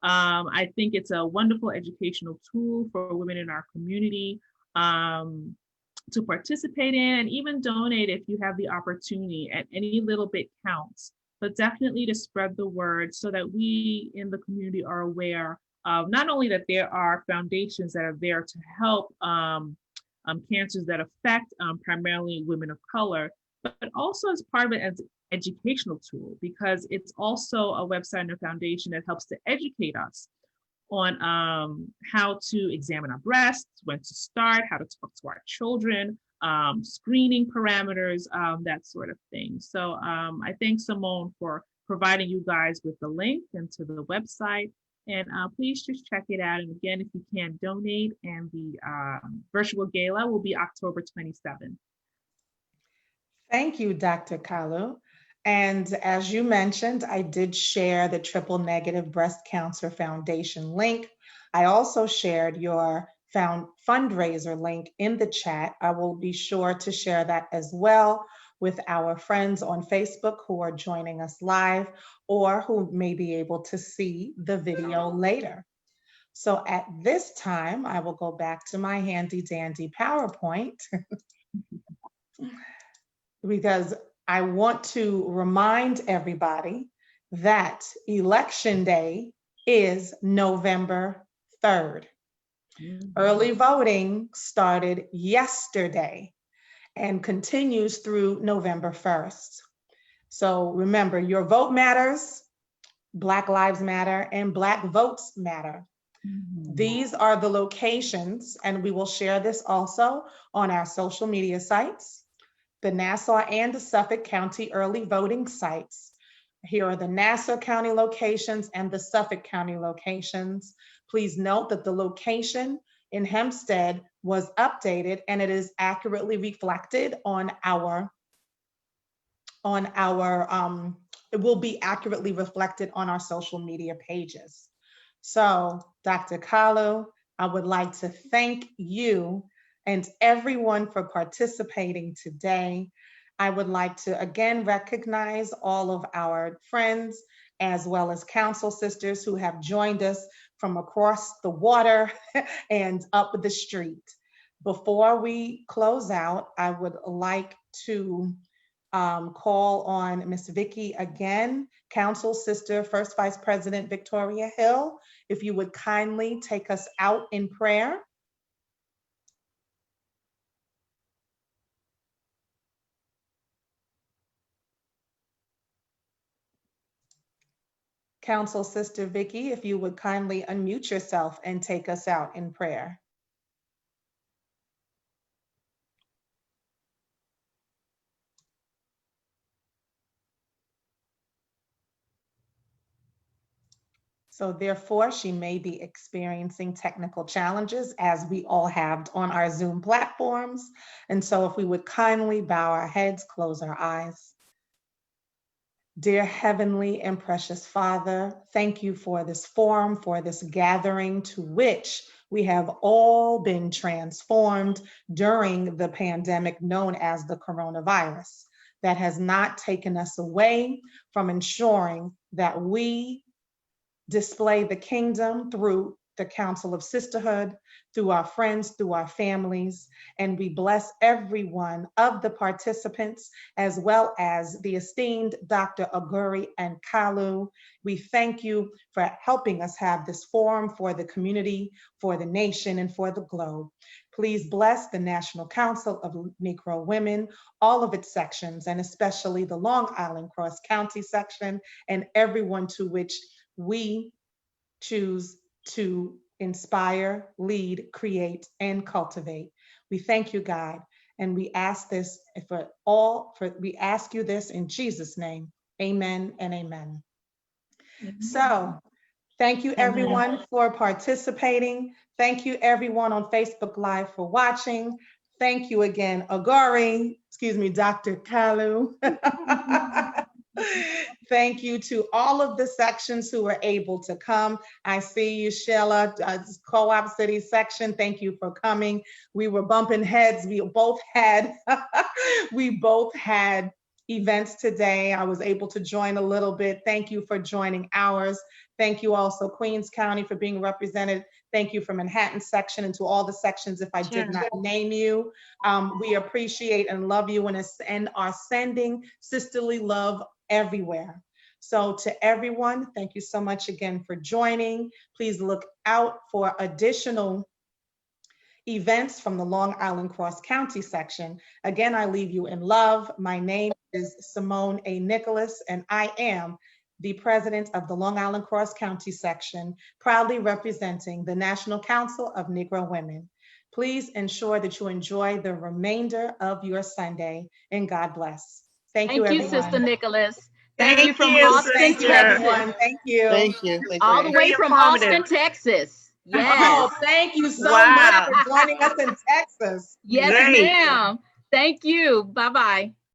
Speaker 4: I think it's a wonderful educational tool for women in our community to participate in, and even donate if you have the opportunity. At any little bit counts, but definitely to spread the word so that we in the community are aware of not only that there are foundations that are there to help cancers that affect primarily women of color, but also as part of it as an educational tool, because it's also a website and a foundation that helps to educate us on how to examine our breasts, when to start, how to talk to our children, screening parameters, that sort of thing. So I thank Simone for providing you guys with the link and to the website. And please just check it out. And again, if you can donate, and the virtual gala will be October 27th.
Speaker 1: Thank you, Dr. Kalu. And as you mentioned, I did share the Triple Negative Breast Cancer Foundation link. I also shared your fundraiser link in the chat. I will be sure to share that as well with our friends on Facebook who are joining us live or who may be able to see the video later. So at this time, I will go back to my handy dandy PowerPoint because I want to remind everybody that Election Day is November 3rd. Early voting started yesterday and continues through November 1st. So remember, your vote matters. Black Lives Matter, and Black Votes Matter. These are the locations, and we will share this also on our social media sites, the Nassau and the Suffolk County early voting sites. Here are the Nassau County locations and the Suffolk County locations. Please note that the location in Hempstead was updated and it is accurately reflected on our, it will be accurately reflected on our social media pages. So, Dr. Kalu, I would like to thank you and everyone for participating today. I would like to again recognize all of our friends as well as council sisters who have joined us from across the water and up the street. Before we close out, I would like to call on Ms. Vicky again, Council Sister, First Vice President Victoria Hill, if you would kindly take us out in prayer. Council Sister Vicky, if you would kindly unmute yourself and take us out in prayer. So therefore, she may be experiencing technical challenges as we all have on our Zoom platforms. And so if we would kindly bow our heads, close our eyes. Dear Heavenly and precious Father, thank you for this forum, for this gathering to which we have all been transformed during the pandemic known as the coronavirus. That has not taken us away from ensuring that we display the kingdom through the Council of Sisterhood, through our friends, through our families, and we bless every one of the participants as well as the esteemed Dr. Ogori and Kalu. We thank you for helping us have this forum for the community, for the nation, and for the globe. Please bless the National Council of Negro Women, all of its sections, and especially the Long Island Cross County section, and everyone to which we choose to inspire, lead, create, and cultivate. We thank you, God, and we ask this we ask you this in Jesus' name. Amen and amen. So, thank you everyone for participating. Thank you everyone on Facebook Live for watching. Thank you again, Ogori, Dr. Kalu. Thank you to all of the sections who were able to come. I see you, Sheila, Co-op City section. Thank you for coming. We were bumping heads. We both had events today. I was able to join a little bit. Thank you for joining ours. Thank you also, Queens County, for being represented. Thank you for Manhattan section, and to all the sections if I did not name you. We appreciate and love you and are sending sisterly love everywhere. So to everyone, thank you so much again for joining. Please look out for additional events from the Long Island Cross County section. Again, I leave you in love. My name is Simone A. Nicholas, and I am the president of the Long Island Cross County section, proudly representing the National Council of Negro Women. Please ensure that you enjoy the remainder of your Sunday, and God bless. Thank you, everyone.
Speaker 3: Sister Nicholas.
Speaker 7: Thank
Speaker 3: you from
Speaker 7: you,
Speaker 3: Austin,
Speaker 7: sister.
Speaker 3: Texas.
Speaker 1: Thank you.
Speaker 8: Thank you. Thank
Speaker 3: All
Speaker 8: you.
Speaker 3: the way from Austin, Texas. Yes.
Speaker 1: Oh, thank you so
Speaker 7: Wow.
Speaker 1: much for joining us in Texas.
Speaker 3: Yes,
Speaker 7: Great.
Speaker 3: ma'am. Thank you. Bye-bye.